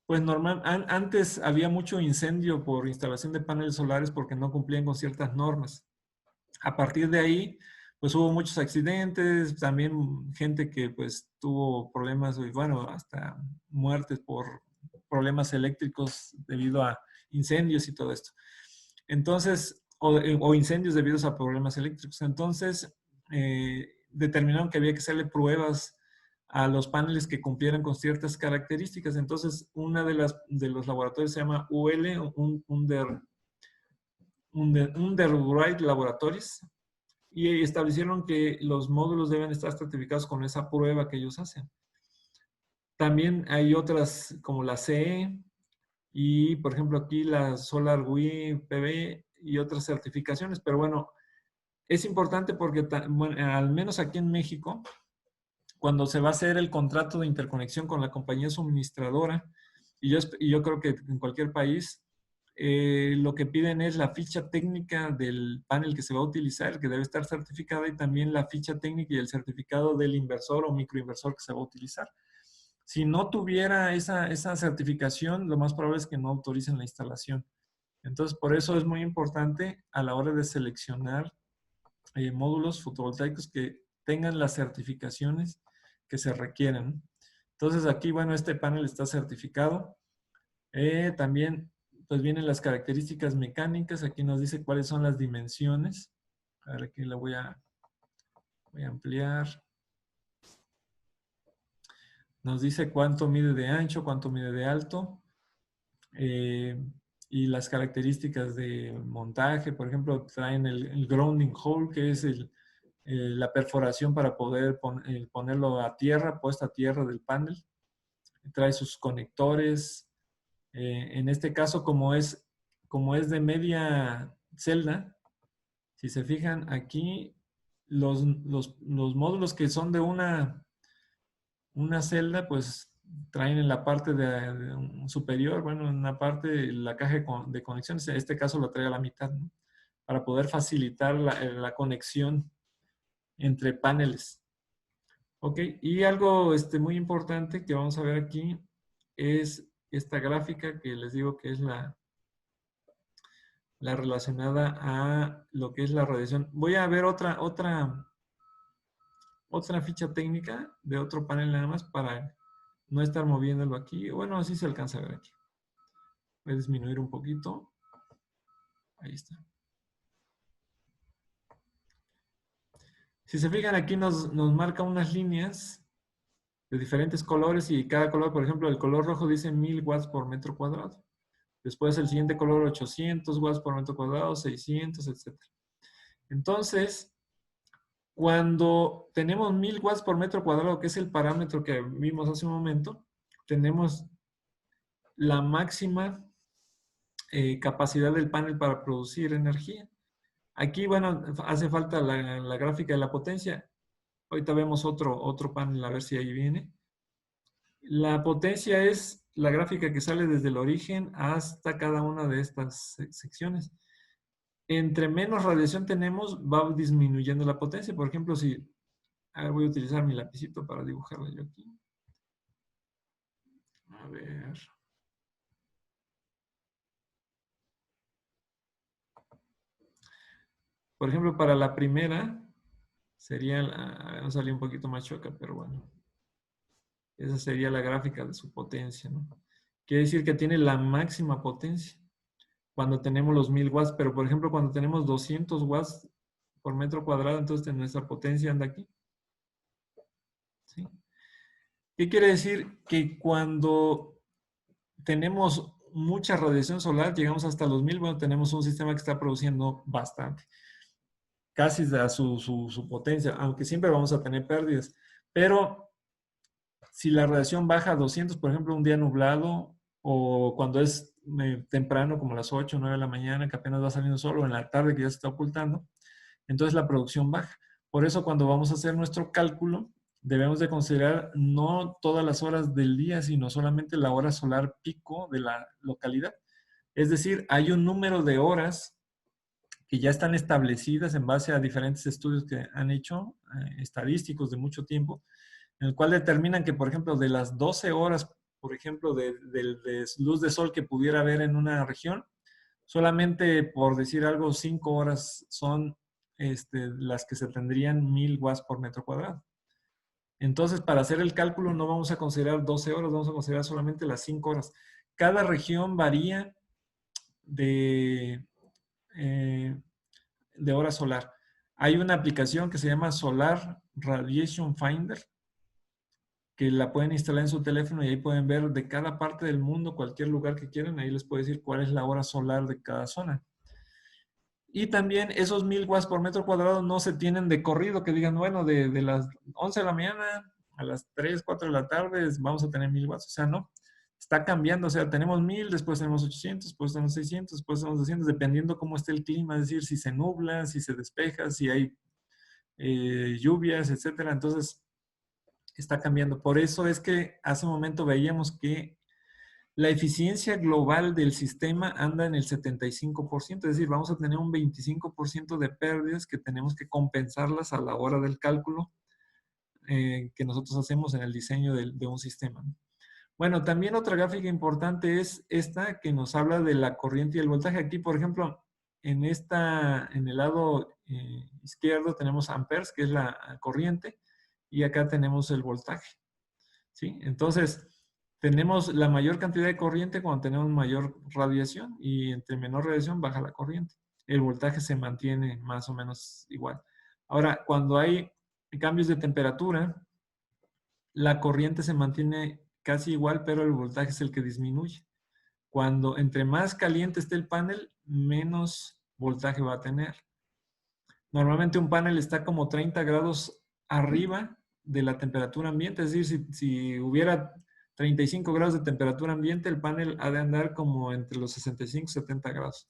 Pues antes había mucho incendio por instalación de paneles solares porque no cumplían con ciertas normas. A partir de ahí, pues hubo muchos accidentes, también gente que pues tuvo problemas, y bueno, hasta muertes por problemas eléctricos debido a incendios y todo esto. Entonces, o incendios debidos a problemas eléctricos. Entonces, determinaron que había que hacerle pruebas a los paneles que cumplieran con ciertas características. Entonces, una de los laboratorios se llama UL, Underwrite Laboratories, y establecieron que los módulos deben estar certificados con esa prueba que ellos hacen. También hay otras como la CE y, por ejemplo, aquí la SolarWi PV y otras certificaciones. Pero bueno, es importante porque, bueno, al menos aquí en México, cuando se va a hacer el contrato de interconexión con la compañía suministradora, y yo creo que en cualquier país, lo que piden es la ficha técnica del panel que se va a utilizar, que debe estar certificada, y también la ficha técnica y el certificado del inversor o microinversor que se va a utilizar. Si no tuviera esa certificación, lo más probable es que no autoricen la instalación. Entonces, por eso es muy importante a la hora de seleccionar módulos fotovoltaicos que tengan las certificaciones que se requieren. Entonces, aquí, bueno, este panel está certificado. También, pues vienen las características mecánicas. Aquí nos dice cuáles son las dimensiones. A ver, aquí la voy a ampliar. Nos dice cuánto mide de ancho, cuánto mide de alto. Y las características de montaje. Por ejemplo, traen el grounding hole, que es la perforación para poder ponerlo a tierra, puesta a tierra del panel. Trae sus conectores. En este caso, como es de media celda, si se fijan aquí, los módulos que son de una celda, pues traen en la parte superior, bueno, en la parte la caja de conexiones. En este caso lo trae a la mitad, ¿no? Para poder facilitar la conexión entre paneles. Ok, y algo muy importante que vamos a ver aquí es esta gráfica que les digo que es la relacionada a lo que es la radiación. Voy a ver otra ficha técnica de otro panel nada más para no estar moviéndolo aquí. Bueno, así se alcanza a ver aquí. Voy a disminuir un poquito. Ahí está. Si se fijan aquí nos marca unas líneas de diferentes colores y cada color, por ejemplo, el color rojo dice 1000 watts por metro cuadrado. Después el siguiente color 800 watts por metro cuadrado, 600, etc. Entonces, cuando tenemos 1000 watts por metro cuadrado, que es el parámetro que vimos hace un momento, tenemos la máxima capacidad del panel para producir energía. Aquí, bueno, hace falta la gráfica de la potencia. Ahorita vemos otro panel, a ver si ahí viene. La potencia es la gráfica que sale desde el origen hasta cada una de estas secciones. Entre menos radiación tenemos, va disminuyendo la potencia. Por ejemplo, si voy a utilizar mi lapicito para dibujarla yo aquí. A ver. Por ejemplo, para la primera sería, no salió un poquito más chueca, pero bueno. Esa sería la gráfica de su potencia, ¿no? Quiere decir que tiene la máxima potencia cuando tenemos los 1000 watts, pero por ejemplo, cuando tenemos 200 watts por metro cuadrado, entonces nuestra potencia anda aquí. ¿Sí? ¿Qué quiere decir? Que cuando tenemos mucha radiación solar, llegamos hasta los 1000, bueno, tenemos un sistema que está produciendo bastante. Casi a su potencia, aunque siempre vamos a tener pérdidas. Pero si la radiación baja a 200, por ejemplo, un día nublado, o cuando es temprano, como las 8 o 9 de la mañana, que apenas va saliendo sol, o en la tarde que ya se está ocultando, entonces la producción baja. Por eso cuando vamos a hacer nuestro cálculo, debemos de considerar no todas las horas del día, sino solamente la hora solar pico de la localidad. Es decir, hay un número de horas que ya están establecidas en base a diferentes estudios que han hecho, estadísticos de mucho tiempo, en el cual determinan que, por ejemplo, de las 12 horas, por ejemplo, de luz de sol que pudiera haber en una región, solamente, por decir algo, 5 horas son las que se tendrían 1000 watts por metro cuadrado. Entonces, para hacer el cálculo no vamos a considerar 12 horas, vamos a considerar solamente las 5 horas. Cada región varía de hora solar. Hay una aplicación que se llama Solar Radiation Finder, que la pueden instalar en su teléfono y ahí pueden ver de cada parte del mundo, cualquier lugar que quieran, ahí les puede decir cuál es la hora solar de cada zona. Y también esos 1000 watts por metro cuadrado no se tienen de corrido, que digan, bueno, de las 11 de la mañana a las 3, 4 de la tarde vamos a tener 1000 watts. O sea, no. Está cambiando. O sea, tenemos 1000, después tenemos 800, después tenemos 600, después tenemos 200, dependiendo cómo esté el clima. Es decir, si se nubla, si se despeja, si hay lluvias, etcétera. Entonces, está cambiando. Por eso es que hace un momento veíamos que la eficiencia global del sistema anda en el 75%, es decir, vamos a tener un 25% de pérdidas que tenemos que compensarlas a la hora del cálculo que nosotros hacemos en el diseño de un sistema. Bueno, también otra gráfica importante es esta que nos habla de la corriente y el voltaje. Aquí, por ejemplo, en el lado izquierdo tenemos amperes, que es la corriente, y acá tenemos el voltaje. ¿Sí? Entonces, tenemos la mayor cantidad de corriente cuando tenemos mayor radiación y entre menor radiación baja la corriente. El voltaje se mantiene más o menos igual. Ahora, cuando hay cambios de temperatura, la corriente se mantiene casi igual, pero el voltaje es el que disminuye. Cuando entre más caliente esté el panel, menos voltaje va a tener. Normalmente un panel está como 30 grados arriba de la temperatura ambiente, es decir, si hubiera 35 grados de temperatura ambiente, el panel ha de andar como entre los 65 y 70 grados.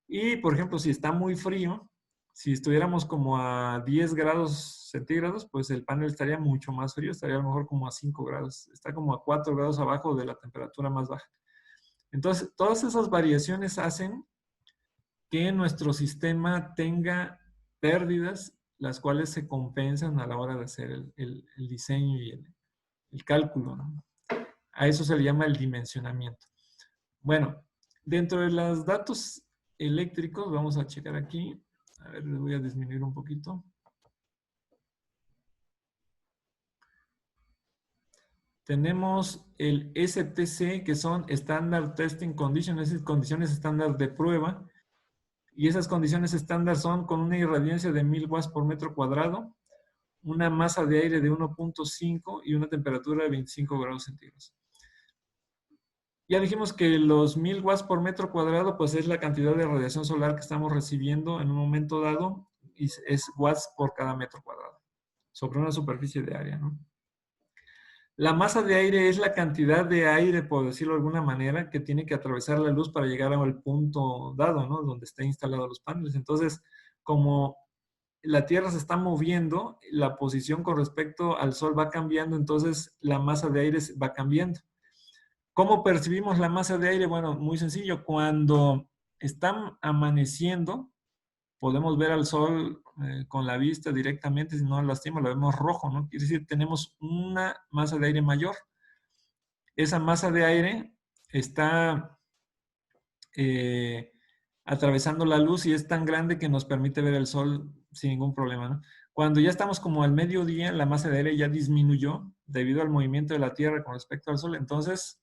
Y, por ejemplo, si está muy frío, si estuviéramos como a 10 grados centígrados, pues el panel estaría mucho más frío, estaría a lo mejor como a 5 grados, está como a 4 grados abajo de la temperatura más baja. Entonces, todas esas variaciones hacen que nuestro sistema tenga pérdidas, las cuales se compensan a la hora de hacer el diseño y el cálculo, ¿no? A eso se le llama el dimensionamiento. Bueno, dentro de los datos eléctricos, vamos a checar aquí. A ver, les voy a disminuir un poquito. Tenemos el STC, que son Standard Testing Conditions, es decir, condiciones estándar de prueba. Y esas condiciones estándar son con una irradiancia de 1000 watts por metro cuadrado, una masa de aire de 1.5 y una temperatura de 25 grados centígrados. Ya dijimos que los 1000 watts por metro cuadrado, pues es la cantidad de radiación solar que estamos recibiendo en un momento dado, y es watts por cada metro cuadrado, sobre una superficie de área, ¿no? La masa de aire es la cantidad de aire, por decirlo de alguna manera, que tiene que atravesar la luz para llegar al punto dado, ¿no? Donde estén instalados los paneles. Entonces, como la Tierra se está moviendo, la posición con respecto al Sol va cambiando, entonces la masa de aire va cambiando. ¿Cómo percibimos la masa de aire? Bueno, muy sencillo. Cuando está amaneciendo, podemos ver al Sol con la vista directamente, si no lo lastima, lo vemos rojo, ¿no? Quiere decir, tenemos una masa de aire mayor. Esa masa de aire está atravesando la luz y es tan grande que nos permite ver el Sol sin ningún problema, ¿no? Cuando ya estamos como al mediodía, la masa de aire ya disminuyó debido al movimiento de la Tierra con respecto al Sol, entonces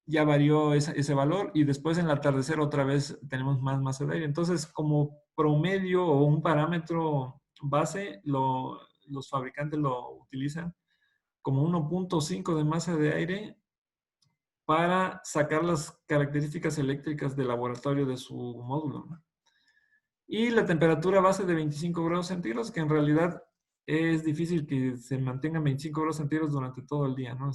ya varió ese valor y después en el atardecer otra vez tenemos más masa de aire. Entonces, como promedio o un parámetro base, los fabricantes lo utilizan como 1.5 de masa de aire para sacar las características eléctricas del laboratorio de su módulo, ¿no? Y la temperatura base de 25 grados centígrados, que en realidad es difícil que se mantengan 25 grados centígrados durante todo el día, ¿no?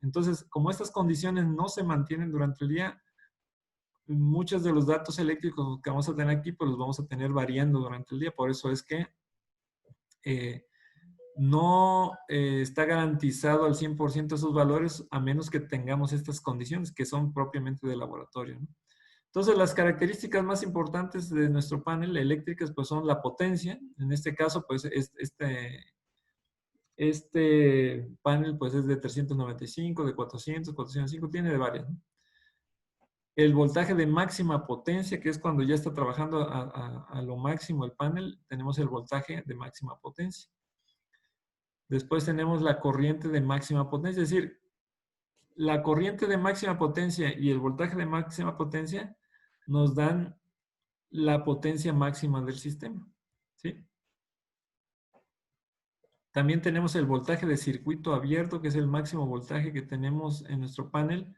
Entonces, como estas condiciones no se mantienen durante el día, muchos de los datos eléctricos que vamos a tener aquí, pues los vamos a tener variando durante el día. Por eso es que no está garantizado al 100% esos valores, a menos que tengamos estas condiciones que son propiamente de laboratorio, ¿no? Entonces, las características más importantes de nuestro panel eléctricas pues son la potencia. En este caso, pues este panel pues es de 395, de 400, 405, tiene de varias, ¿no? El voltaje de máxima potencia, que es cuando ya está trabajando a lo máximo el panel, tenemos el voltaje de máxima potencia. Después tenemos la corriente de máxima potencia, es decir, la corriente de máxima potencia y el voltaje de máxima potencia nos dan la potencia máxima del sistema, ¿sí? También tenemos el voltaje de circuito abierto, que es el máximo voltaje que tenemos en nuestro panel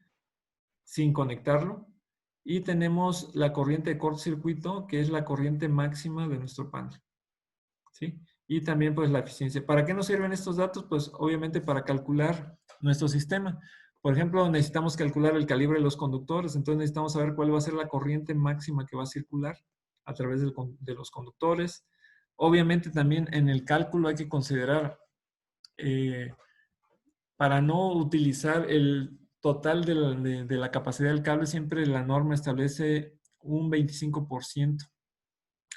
sin conectarlo. Y tenemos la corriente de cortocircuito, que es la corriente máxima de nuestro panel, ¿sí? y también pues la eficiencia. ¿Para qué nos sirven estos datos? Pues obviamente para calcular nuestro sistema. Por ejemplo, necesitamos calcular el calibre de los conductores, entonces necesitamos saber cuál va a ser la corriente máxima que va a circular a través de los conductores. Obviamente también en el cálculo hay que considerar, para no utilizar el total de la capacidad del cable, siempre la norma establece un 25%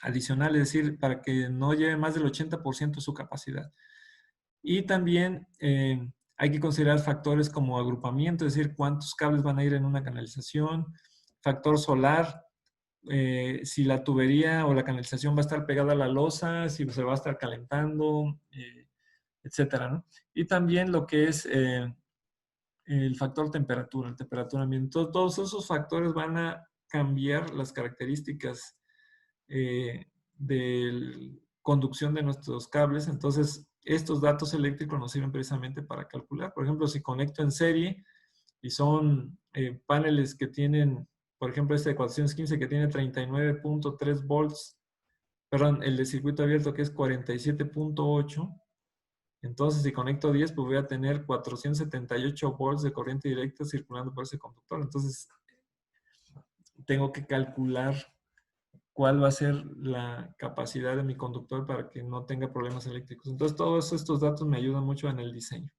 adicional, es decir, para que no lleve más del 80% de su capacidad. Y también hay que considerar factores como agrupamiento, es decir, cuántos cables van a ir en una canalización, factor solar, si la tubería o la canalización va a estar pegada a la losa, si se va a estar calentando, etcétera, ¿no? Y también lo que es el factor temperatura, el temperatura ambiente. Todos esos factores van a cambiar las características de conducción de nuestros cables. Entonces, estos datos eléctricos nos sirven precisamente para calcular. Por ejemplo, si conecto en serie y son paneles que tienen, por ejemplo, este de 415 que tiene 39.3 volts, perdón, el de circuito abierto que es 47.8. Entonces, si conecto 10, pues voy a tener 478 volts de corriente directa circulando por ese conductor. Entonces, tengo que calcular cuál va a ser la capacidad de mi conductor para que no tenga problemas eléctricos. Entonces, todos estos datos me ayudan mucho en el diseño.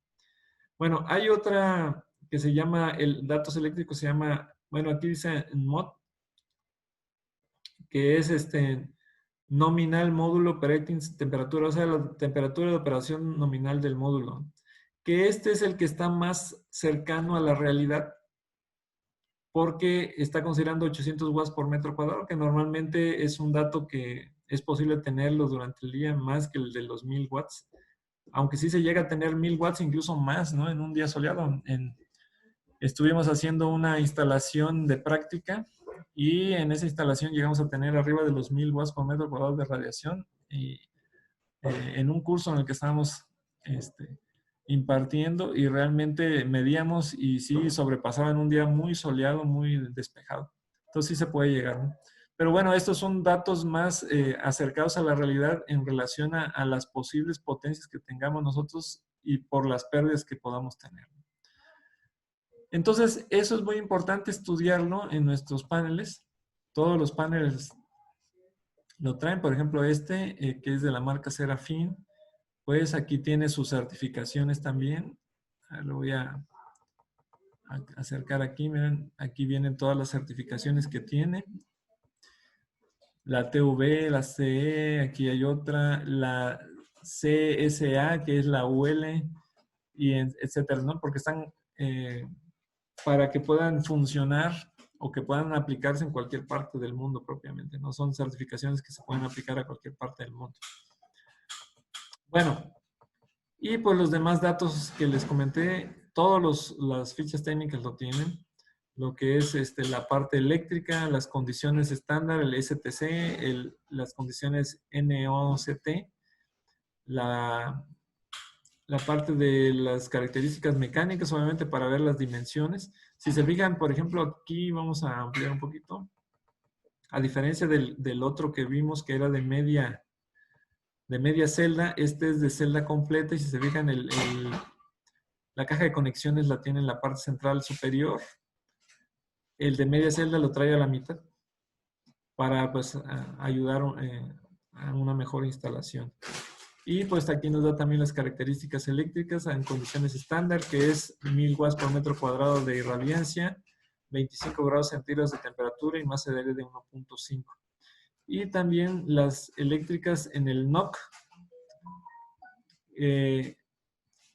Bueno, hay otra que se llama, el datos eléctricos se llama, bueno, aquí dice MOD, que es nominal módulo operating temperatura, o sea, la temperatura de operación nominal del módulo, que este es el que está más cercano a la realidad porque está considerando 800 watts por metro cuadrado, que normalmente es un dato que es posible tenerlo durante el día más que el de los 1000 watts, aunque sí se llega a tener 1000 watts, incluso más, ¿no? En un día soleado. Estuvimos haciendo una instalación de práctica y en esa instalación llegamos a tener arriba de los 1000 watts por metro cuadrado de radiación y en un curso en el que estábamos impartiendo y realmente medíamos y sí sobrepasaba en un día muy soleado, muy despejado. Entonces sí se puede llegar, ¿no? Pero bueno, estos son datos más acercados a la realidad en relación a las posibles potencias que tengamos nosotros y por las pérdidas que podamos tener. Entonces, eso es muy importante estudiarlo en nuestros paneles. Todos los paneles lo traen, por ejemplo, que es de la marca Serafin, pues aquí tiene sus certificaciones también. Lo voy a acercar aquí, miren, aquí vienen todas las certificaciones que tiene. La TV, la CE, aquí hay otra, la CSA, que es la UL, y etcétera, ¿no? Porque están para que puedan funcionar o que puedan aplicarse en cualquier parte del mundo propiamente, ¿no? Son certificaciones que se pueden aplicar a cualquier parte del mundo. Bueno, y pues los demás datos que les comenté, todas las fichas técnicas lo tienen. Lo que es la parte eléctrica, las condiciones estándar, el STC, las condiciones NOCT, la parte de las características mecánicas, obviamente para ver las dimensiones. Si se fijan, por ejemplo, aquí vamos a ampliar un poquito. A diferencia del otro que vimos que era de media celda, este es de celda completa y si se fijan, la caja de conexiones la tiene en la parte central superior. El de media celda lo trae a la mitad para pues ayudar a una mejor instalación. Y pues aquí nos da también las características eléctricas en condiciones estándar, que es 1000 watts por metro cuadrado de irradiancia, 25 grados centígrados de temperatura y masa de aire de 1.5. Y también las eléctricas en el NOC, que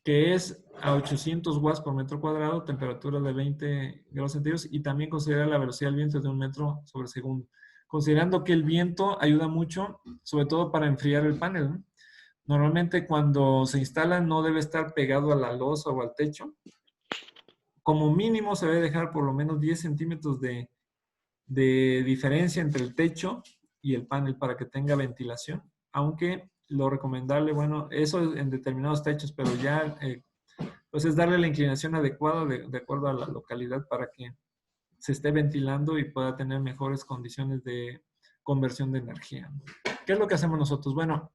es a 800 watts por metro cuadrado, temperatura de 20 grados centígrados, y también considera la velocidad del viento de 1 metro sobre segundo. Considerando que el viento ayuda mucho, sobre todo para enfriar el panel, ¿no? Normalmente cuando se instala no debe estar pegado a la losa o al techo. Como mínimo se debe dejar por lo menos 10 centímetros de diferencia entre el techo y el panel para que tenga ventilación. Aunque lo recomendable, bueno, eso es en determinados techos, pero ya pues es darle la inclinación adecuada de acuerdo a la localidad para que se esté ventilando y pueda tener mejores condiciones de conversión de energía. ¿Qué es lo que hacemos nosotros? Bueno,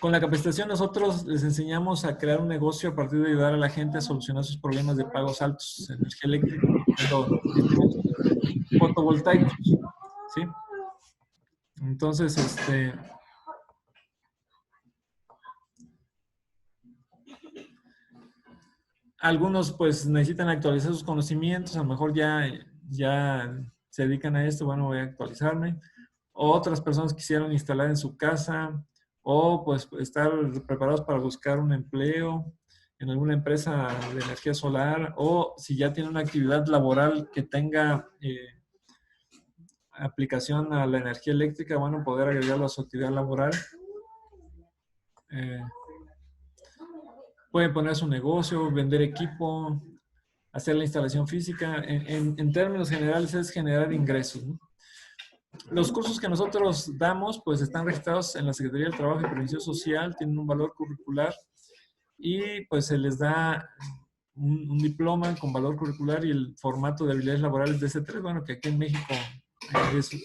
Con la capacitación nosotros les enseñamos a crear un negocio a partir de ayudar a la gente a solucionar sus problemas de pagos altos de energía eléctrica, utilizando sistemas fotovoltaicos, ¿sí? Entonces, algunos pues necesitan actualizar sus conocimientos, a lo mejor ya se dedican a esto, bueno, voy a actualizarme. Otras personas quisieron instalar en su casa o pues estar preparados para buscar un empleo en alguna empresa de energía solar, o si ya tienen una actividad laboral que tenga aplicación a la energía eléctrica, bueno, poder agregarlo a su actividad laboral. Eh, Pueden poner su negocio, vender equipo, hacer la instalación física. En términos generales es generar ingresos, ¿no? Los cursos que nosotros damos pues están registrados en la Secretaría del Trabajo y Previsión Social, tienen un valor curricular y pues se les da un diploma con valor curricular y el formato de habilidades laborales de C3, bueno, que aquí en México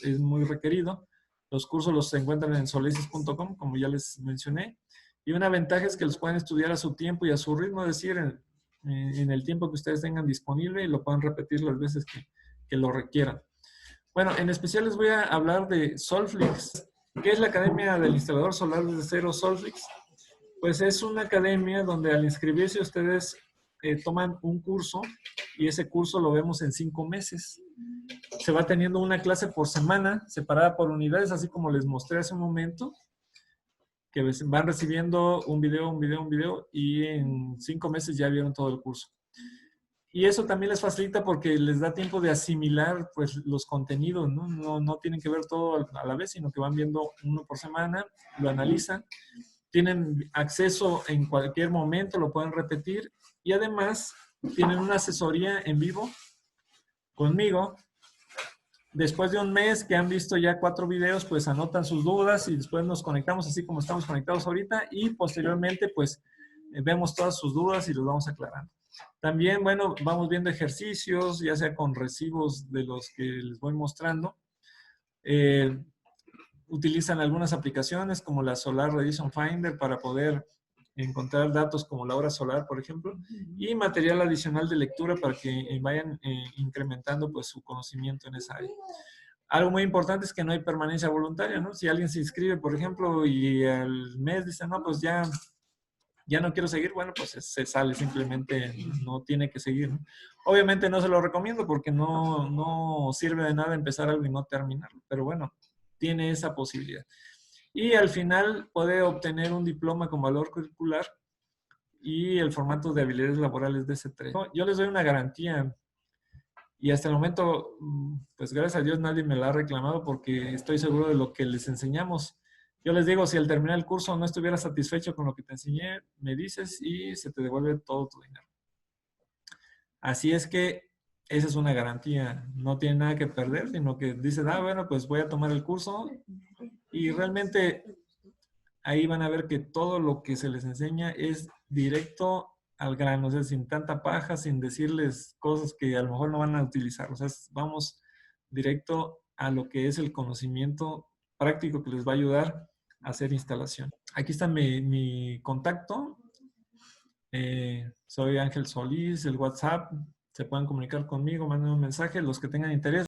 es muy requerido. Los cursos los encuentran en solesis.com, como ya les mencioné. Y una ventaja es que los pueden estudiar a su tiempo y a su ritmo, es decir, en el tiempo que ustedes tengan disponible, y lo pueden repetir las veces que lo requieran. Bueno, en especial les voy a hablar de Solflix. ¿Qué es la Academia del Instalador Solar desde Cero, Solflix? Pues es una academia donde al inscribirse ustedes toman un curso, y ese curso lo vemos en 5 meses. Se va teniendo una clase por semana, separada por unidades, así como les mostré hace un momento, que van recibiendo un video, y en 5 meses ya vieron todo el curso. Y eso también les facilita porque les da tiempo de asimilar pues los contenidos, ¿no? No tienen que ver todo a la vez, sino que van viendo uno por semana, lo analizan, tienen acceso en cualquier momento, lo pueden repetir, y además tienen una asesoría en vivo conmigo. Después de un mes que han visto ya 4 videos, pues anotan sus dudas y después nos conectamos así como estamos conectados ahorita, y posteriormente pues vemos todas sus dudas y los vamos aclarando. También, bueno, vamos viendo ejercicios, ya sea con recibos de los que les voy mostrando. Utilizan algunas aplicaciones como la Solar Radiation Finder para poder encontrar datos como la hora solar, por ejemplo, y material adicional de lectura para que vayan incrementando pues su conocimiento en esa área. Algo muy importante es que no hay permanencia voluntaria, ¿no? Si alguien se inscribe, por ejemplo, y al mes dice, no, pues ya no quiero seguir, bueno, pues se sale, simplemente no tiene que seguir, ¿no? Obviamente no se lo recomiendo porque no sirve de nada empezar algo y no terminarlo, pero bueno, tiene esa posibilidad. Y al final puede obtener un diploma con valor curricular y el formato de habilidades laborales de C3. Yo les doy una garantía, y hasta el momento, pues gracias a Dios nadie me la ha reclamado porque estoy seguro de lo que les enseñamos. Yo les digo, si al terminar el curso no estuvieras satisfecho con lo que te enseñé, me dices y se te devuelve todo tu dinero. Así es que esa es una garantía. No tiene nada que perder, sino que dices, bueno, pues voy a tomar el curso, y realmente ahí van a ver que todo lo que se les enseña es directo al grano, o sea, sin tanta paja, sin decirles cosas que a lo mejor no van a utilizar. O sea, vamos directo a lo que es el conocimiento práctico que les va a ayudar a hacer instalación. Aquí está mi contacto. Soy Ángel Solís, el WhatsApp. Se pueden comunicar conmigo, manden un mensaje. Los que tengan interés,